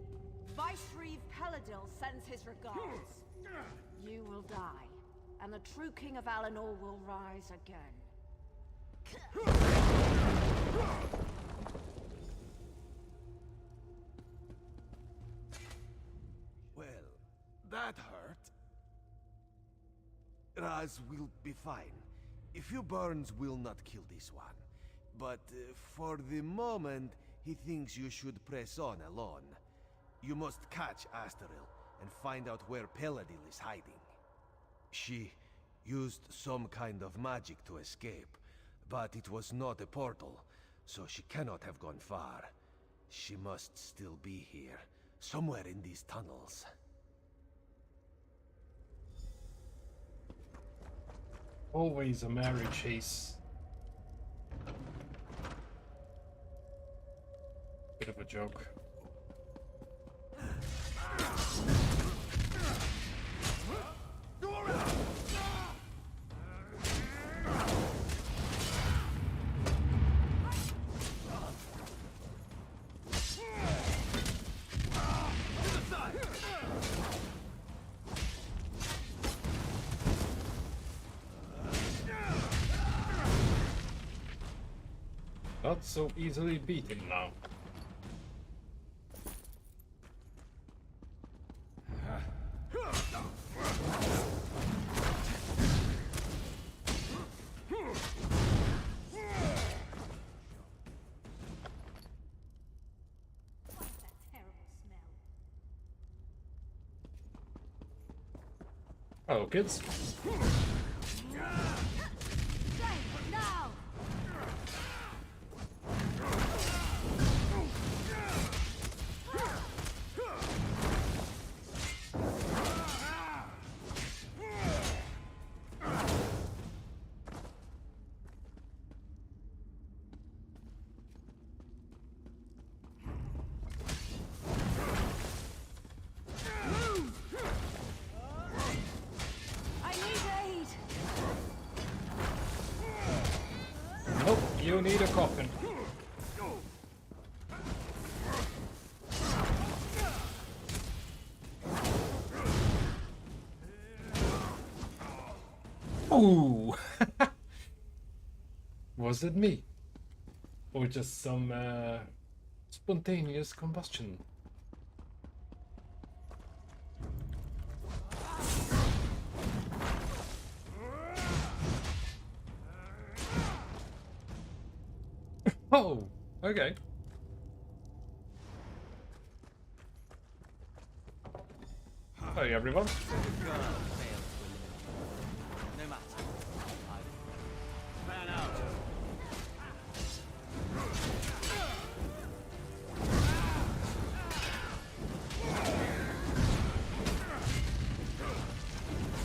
Vicereeve Peladil sends his regards. You will die, and the true King of Alinor will rise again. Well, that hurt. Raz will be fine. A few burns will not kill this one. But for the moment, he thinks you should press on alone. You must catch Astaril and find out where Peladil is hiding. She used some kind of magic to escape, but it was not a portal, so she cannot have gone far. She must still be here, somewhere in these tunnels. Always a merry chase. Bit of a joke. Not so easily beaten now. Hello, kids. Now! I need aid! Nope, you need a coffin. Oh! Was it me? Or just some spontaneous combustion? Oh, okay. Hey everyone.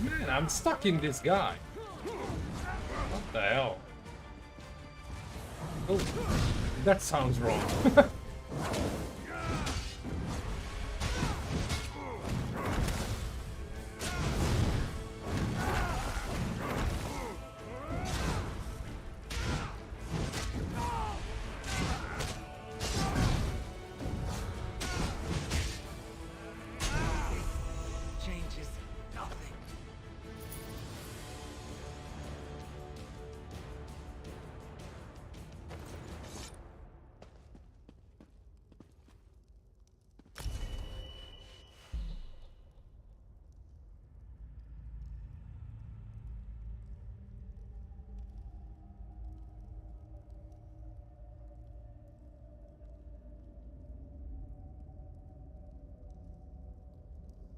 Man, I'm stuck in this guy. What the hell? Oh, that sounds wrong. Changes nothing.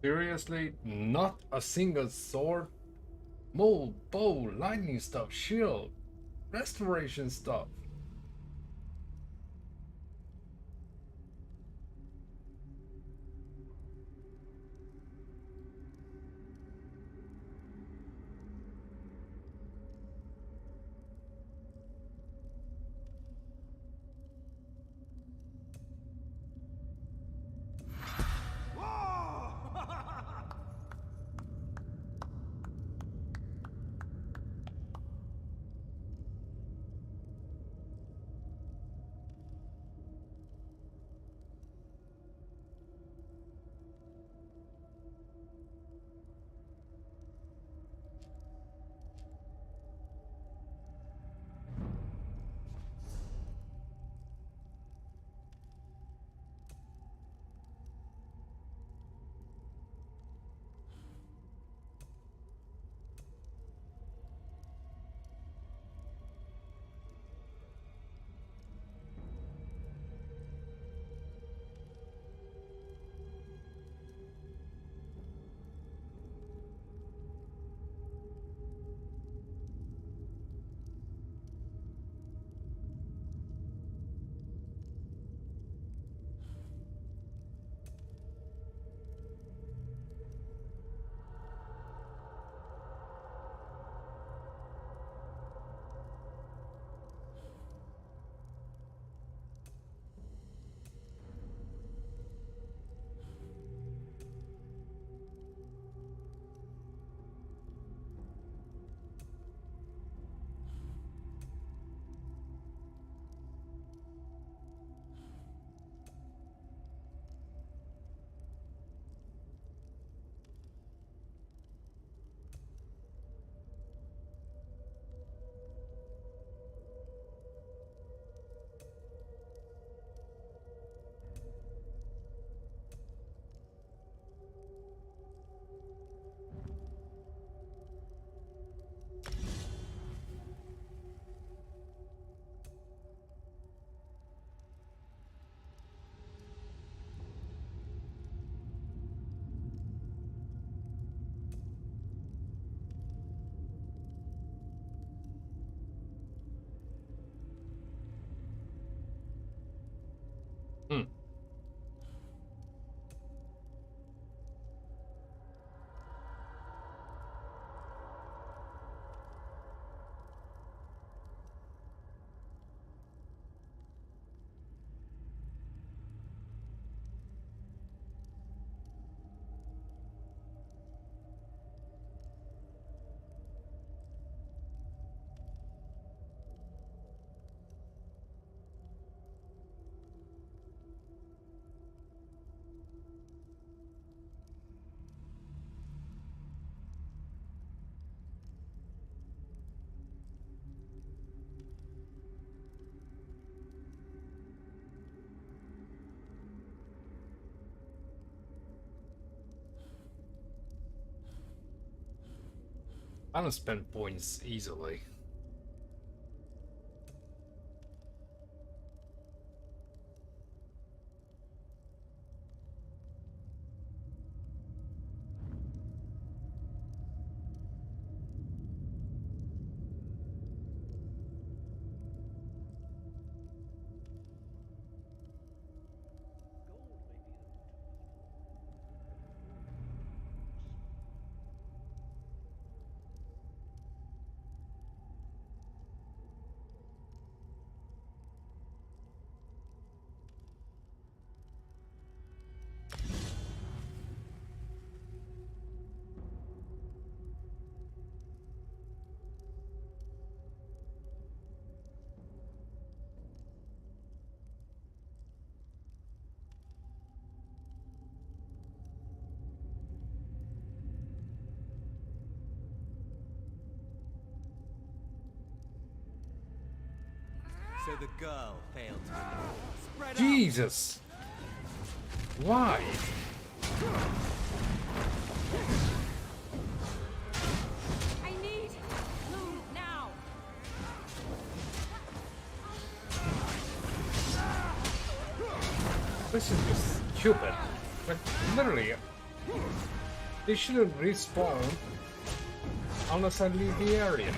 Seriously, not a single sword? Mold, bow, lightning stuff, shield, restoration stuff. I don't spend points easily. So the girl failed to spread Jesus! Why? I need loot now. This is just stupid. Like, literally, they shouldn't respawn unless I leave the area.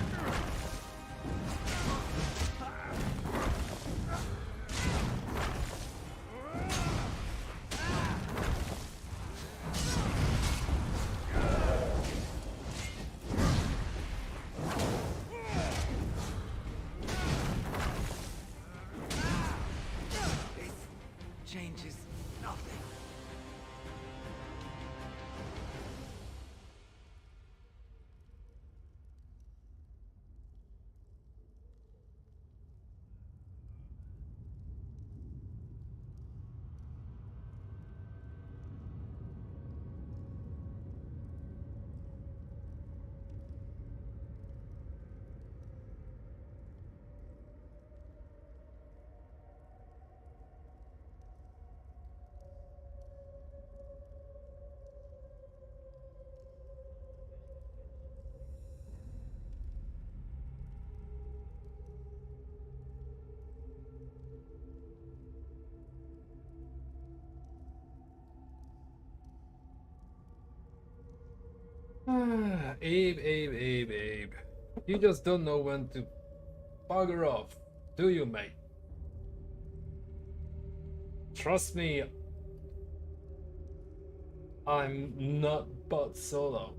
Changes nothing. Abe. You just don't know when to bugger off, do you, mate? Trust me, I'm not but solo.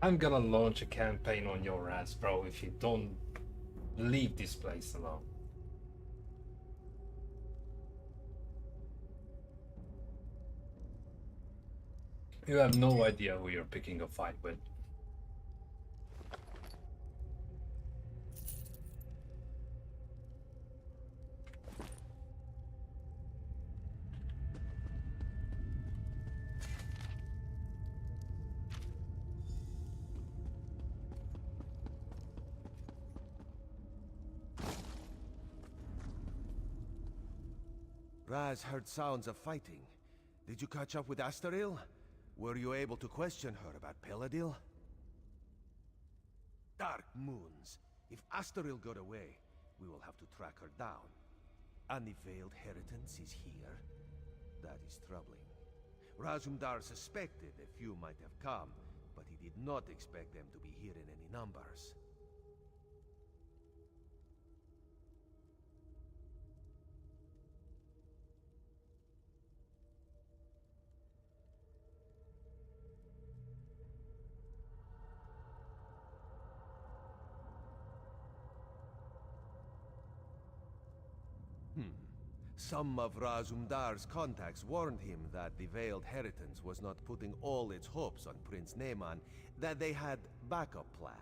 I'm gonna launch a campaign on your ass, bro, if you don't leave this place alone. You have no idea who you're picking a fight with. Raz heard sounds of fighting. Did you catch up with Astaril? Were you able to question her about Peladil? Dark moons. If Astaril got away, we will have to track her down. And the Veiled Heritance is here. That is troubling. Razumdar suspected a few might have come, but he did not expect them to be here in any numbers. Some of Razumdar's contacts warned him that the Veiled Heritance was not putting all its hopes on Prince Naaman, that they had backup plan.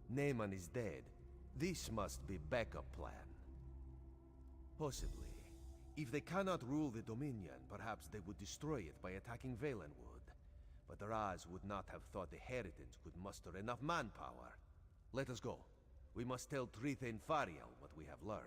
Naaman is dead. This must be backup plan. Possibly. If they cannot rule the Dominion, perhaps they would destroy it by attacking Valenwood. But Raz would not have thought the Heritance could muster enough manpower. Let us go. We must tell Trithain Fariel what we have learned.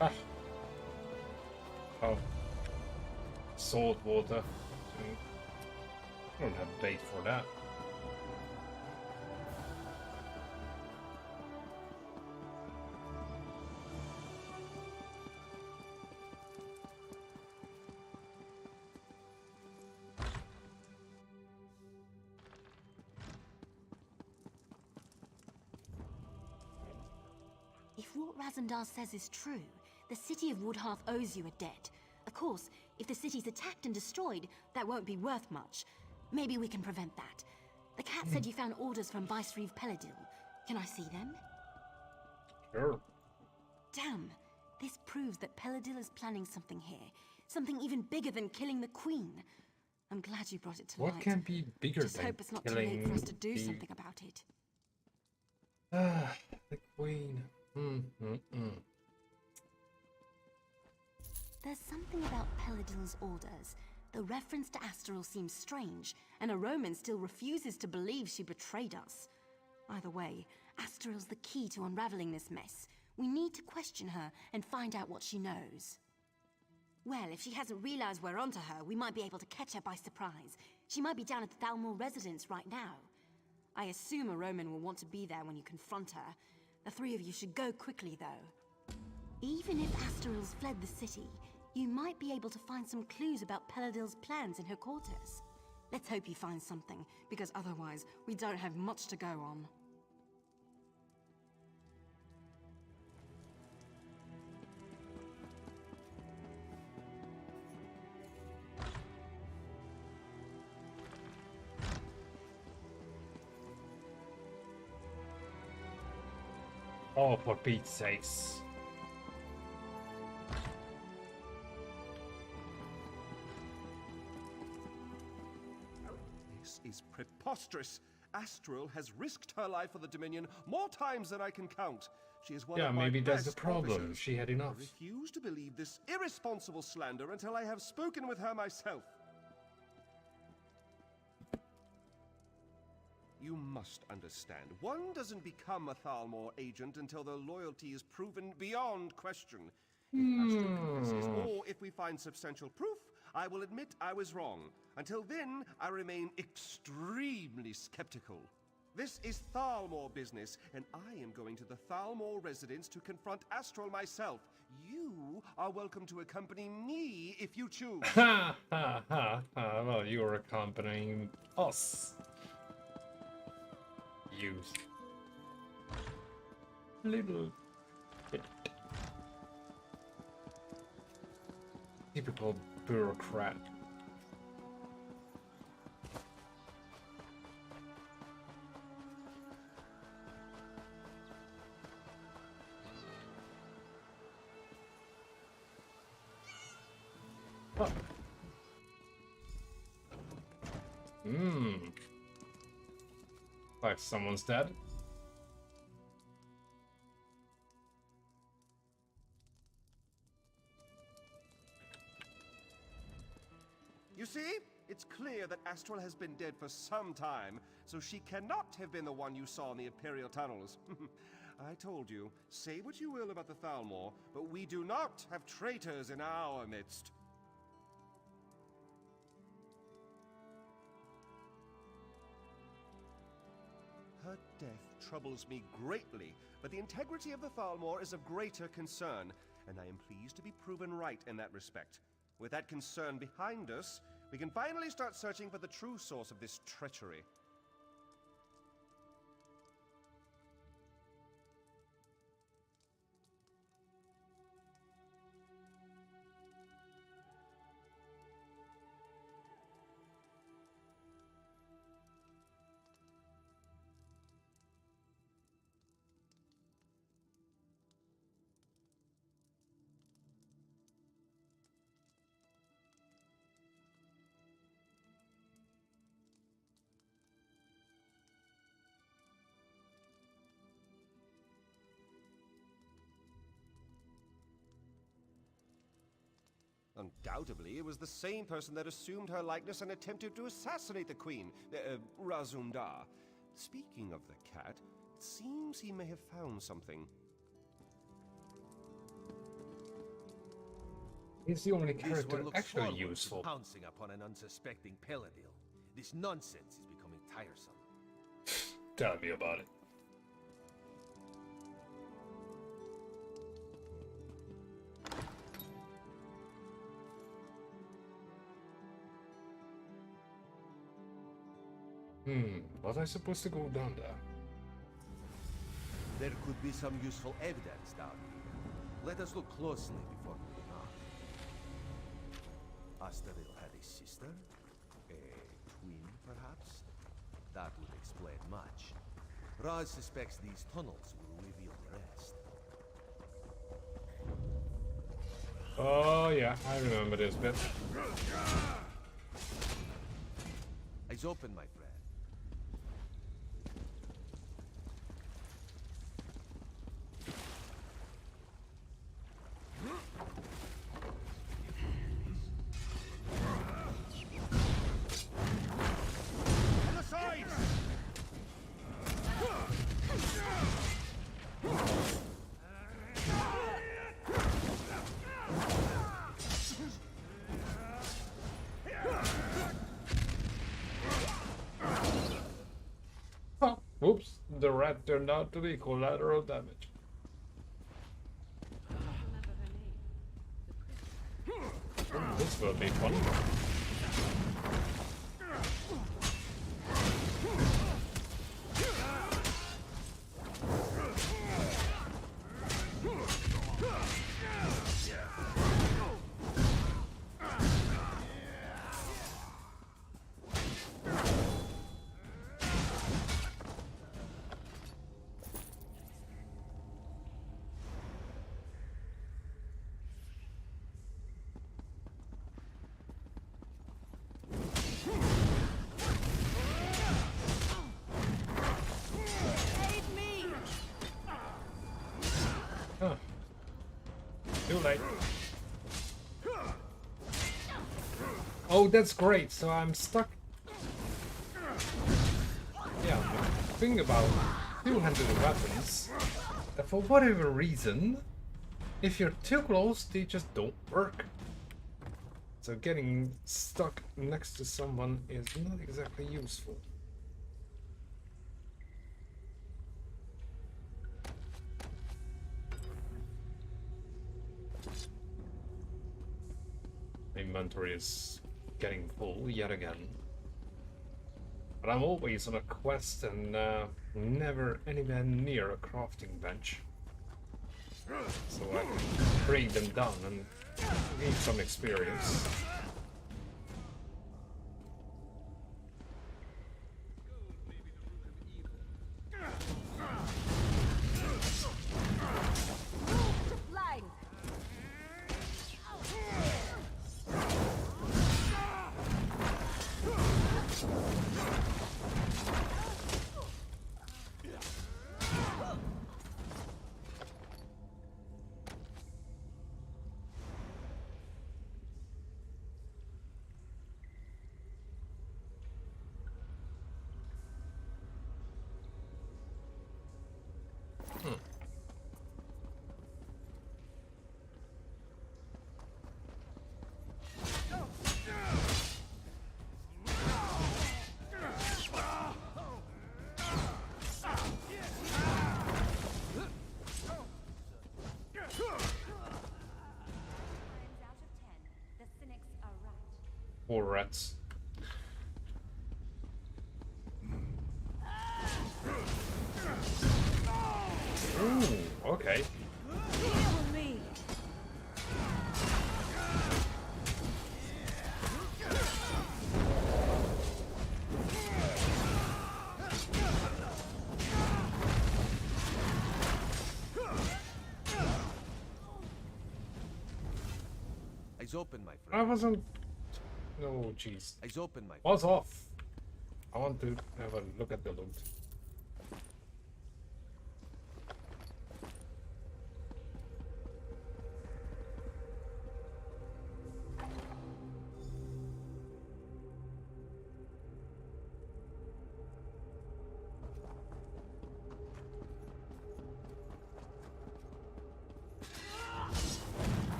Ah. Oh. Salt water. I don't have bait for that. If what Razandar says is true, the city of Woodhearth owes you a debt. Of course, if the city's attacked and destroyed, that won't be worth much. Maybe we can prevent that. The cat said you found orders from Vicereeve Peladil. Can I see them? Sure. Damn! This proves that Peladil is planning something here. Something even bigger than killing the Queen. I'm glad you brought it to light. What can be bigger Just than hope it's not too late for us to do the- something about it. Ah, the Queen. There's something about Peladil's orders. The reference to Astral seems strange, and a Roman still refuses to believe she betrayed us. Either way, Astral's the key to unraveling this mess. We need to question her and find out what she knows. Well, if she hasn't realized we're onto her, we might be able to catch her by surprise. She might be down at the Thalmor residence right now. I assume a Roman will want to be there when you confront her. The three of you should go quickly, though. Even if Astral's fled the city, you might be able to find some clues about Peladil's plans in her quarters. Let's hope you find something, because otherwise, we don't have much to go on. Oh, for Pete's sakes. This is preposterous. Astral has risked her life for the Dominion more times than I can count. She is one Yeah, of my maybe that's the best problem. officers. She had enough. I refuse to believe this irresponsible slander until I have spoken with her myself. You must understand, one doesn't become a Thalmor agent until their loyalty is proven beyond question. If Astral confesses, or if we find substantial proof, I will admit I was wrong. Until then, I remain extremely skeptical. This is Thalmor business, and I am going to the Thalmor residence to confront Astral myself. You are welcome to accompany me if you choose. Ha ha ha ha. Well, you're accompanying us. Use. Little bit. Typical bureaucrat. Like someone's dead. You see? It's clear that Astral has been dead for some time, so she cannot have been the one you saw in the Imperial tunnels. I told you, say what you will about the Thalmor, but we do not have traitors in our midst. Her death troubles me greatly, but the integrity of the Thalmor is of greater concern, and I am pleased to be proven right in that respect. With that concern behind us, we can finally start searching for the true source of this treachery. Undoubtedly, it was the same person that assumed her likeness and attempted to assassinate the Queen, Razumdar. Speaking of the cat, it seems he may have found something. He's the only This character one looks actually forward to useful. pouncing upon an unsuspecting Peladil. This nonsense is becoming tiresome. Tell me about it. Was I supposed to go down there? There could be some useful evidence down here. Let us look closely before moving on. Astaril had a sister? A twin, perhaps? That would explain much. Raz suspects these tunnels will reveal the rest. Oh yeah, I remember this bit. Eyes open, my friend. Whoops, the rat turned out to be collateral damage. Oh, this will be fun. Too late. Oh, that's great. So I'm stuck. Yeah, the thing about two-handed weapons, that for whatever reason, if you're too close, they just don't work. So getting stuck next to someone is not exactly useful. Inventory is getting full yet again. But I'm always on a quest and never anywhere near a crafting bench. So I can break them down and gain some experience. Poor rats. Ooh, okay. Eyes open, my friend. I wasn't. Oh, jeez. Eyes open, my friend. Was off. I want to have a look at the loot.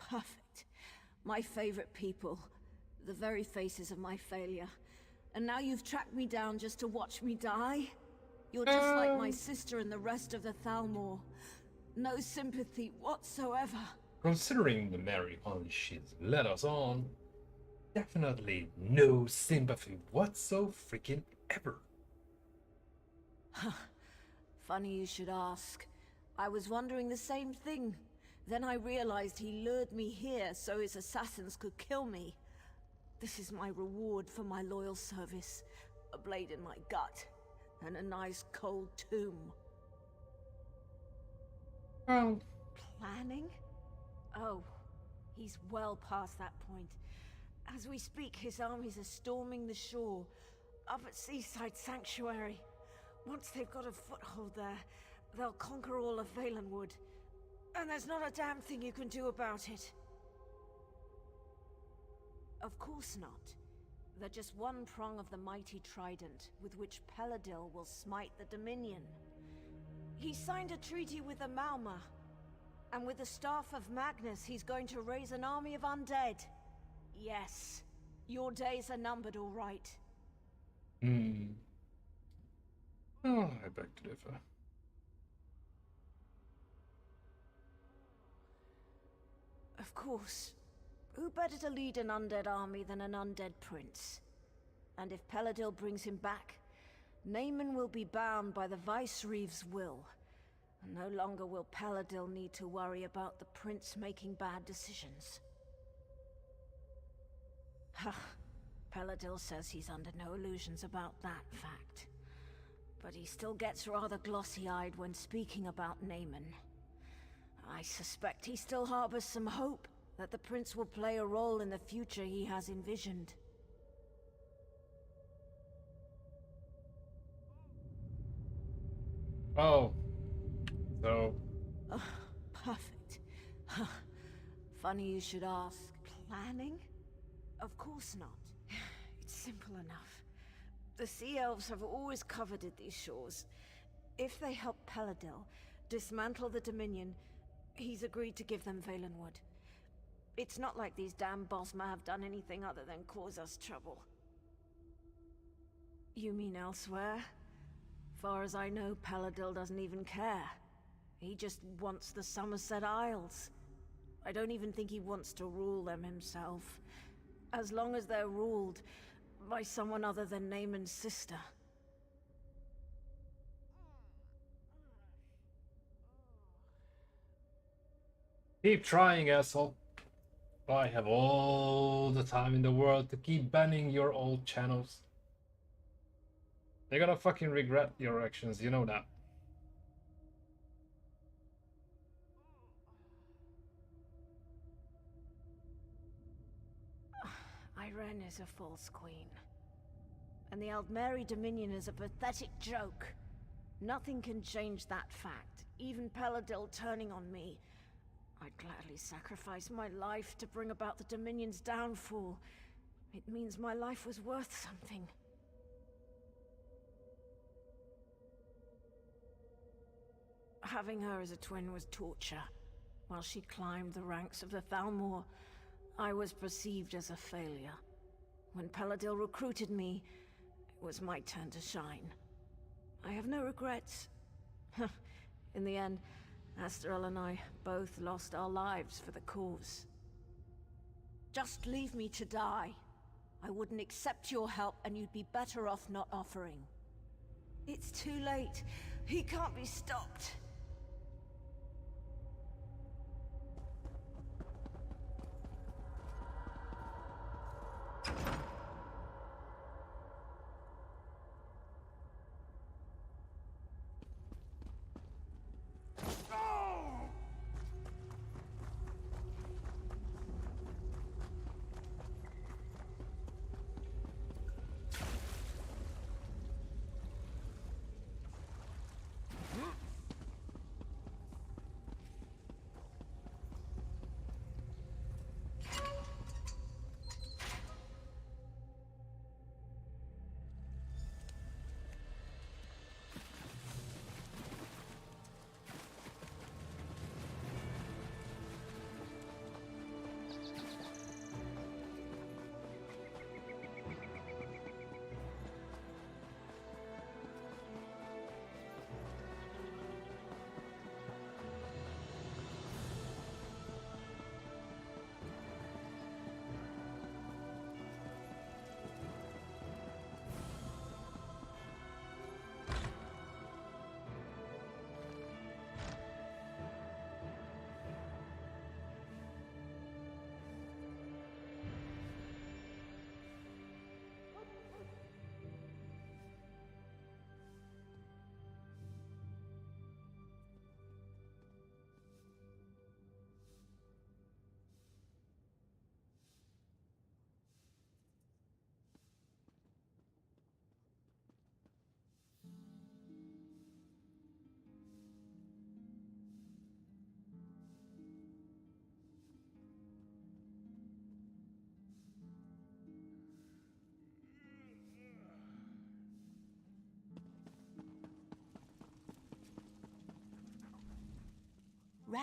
perfect. My favorite people. The very faces of my failure. And now you've tracked me down just to watch me die? You're just like my sister and the rest of the Thalmor. No sympathy whatsoever. Considering the merry only she's led us on, definitely no sympathy whatso freaking ever. Funny you should ask. I was wondering the same thing. Then I realized he lured me here so his assassins could kill me. This is my reward for my loyal service. A blade in my gut. And a nice cold tomb. Oh. Planning? Oh, he's well past that point. As we speak, his armies are storming the shore, up at Seaside Sanctuary. Once they've got a foothold there, they'll conquer all of Valenwood. And there's not a damn thing you can do about it. Of course not. They're just one prong of the mighty trident with which Peladil will smite the Dominion. He signed a treaty with the Malma, and with the staff of Magnus he's going to raise an army of undead. Yes, your days are numbered, all right. Oh, I beg to differ. Of course. Who better to lead an undead army than an undead prince? And if Peladil brings him back, Naaman will be bound by the Vicereeve's will. And no longer will Peladil need to worry about the prince making bad decisions. Peladil says he's under no illusions about that fact. But he still gets rather glossy-eyed when speaking about Naaman. I suspect he still harbors some hope that the prince will play a role in the future he has envisioned. Oh. So... Perfect. Funny you should ask. Planning? Of course not. It's simple enough. The Sea Elves have always coveted these shores. If they help Peladil dismantle the Dominion, he's agreed to give them Valenwood. It's not like these damn Bosma have done anything other than cause us trouble. You mean elsewhere? Far as I know, Peladil doesn't even care. He just wants the Somerset Isles. I don't even think he wants to rule them himself. As long as they're ruled by someone other than Naaman's sister. Keep trying, asshole. I have all the time in the world to keep banning your old channels. They're gonna fucking regret your actions, you know that. Irene is a false queen. And the Aldmeri Dominion is a pathetic joke. Nothing can change that fact. Even Peladil turning on me. I'd gladly sacrifice my life to bring about the Dominion's downfall. It means my life was worth something. Having her as a twin was torture. While she climbed the ranks of the Thalmor, I was perceived as a failure. When Peladil recruited me, it was my turn to shine. I have no regrets. In the end, Asterel and I both lost our lives for the cause. Just leave me to die. I wouldn't accept your help, and you'd be better off not offering. It's too late. He can't be stopped.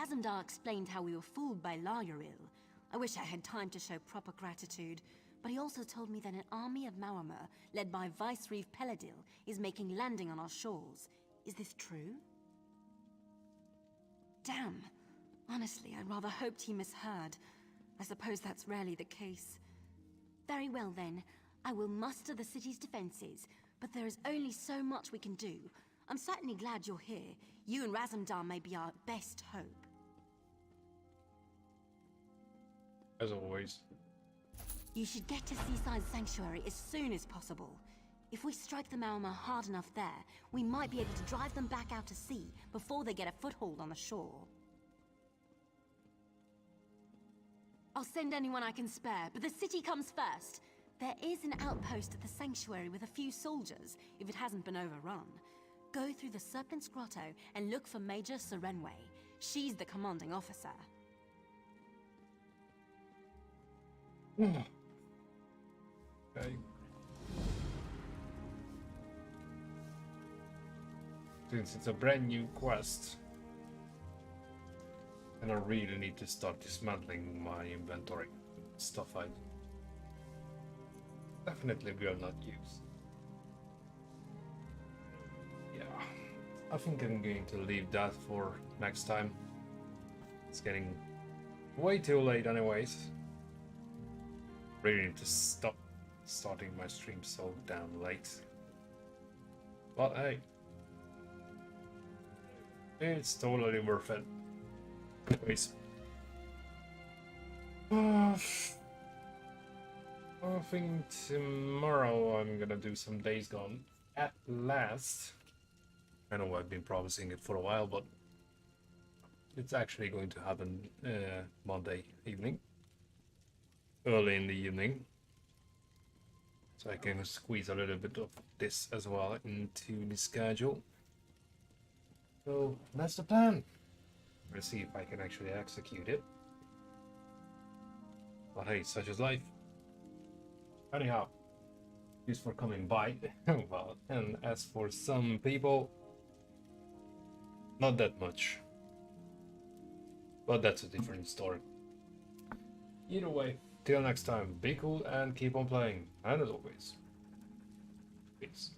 Razumdar explained how we were fooled by Laurel. I wish I had time to show proper gratitude, but he also told me that an army of Mauamer, led by Vicereeve Peladil, is making landing on our shores. Is this true? Damn. Honestly, I rather hoped he misheard. I suppose that's rarely the case. Very well then. I will muster the city's defenses, but there is only so much we can do. I'm certainly glad you're here. You and Razumdar may be our best hope. As always. You should get to Seaside Sanctuary as soon as possible. If we strike the Mauamer hard enough there, we might be able to drive them back out to sea before they get a foothold on the shore. I'll send anyone I can spare, but the city comes first. There is an outpost at the sanctuary with a few soldiers, if it hasn't been overrun. Go through the Serpent's Grotto and look for Major Serenway. She's the commanding officer. Okay. Since it's a brand new quest, and I really need to start dismantling my inventory. Stuff I definitely will not use. Yeah, I think I'm going to leave that for next time. It's getting way too late anyways. Really need to stop starting my stream so damn late. But hey, it's totally worth it. Anyways, I think tomorrow I'm gonna do some Days Gone at last. I know I've been promising it for a while, but it's actually going to happen Monday evening, early in the evening, so I can squeeze a little bit of this as well into the schedule. So that's the plan. Let's see if I can actually execute it. But hey, such is life. Anyhow, thanks for coming by. Well, and as for some people, not that much. But that's a different story. Either way, till next time, be cool and keep on playing. And as always, peace.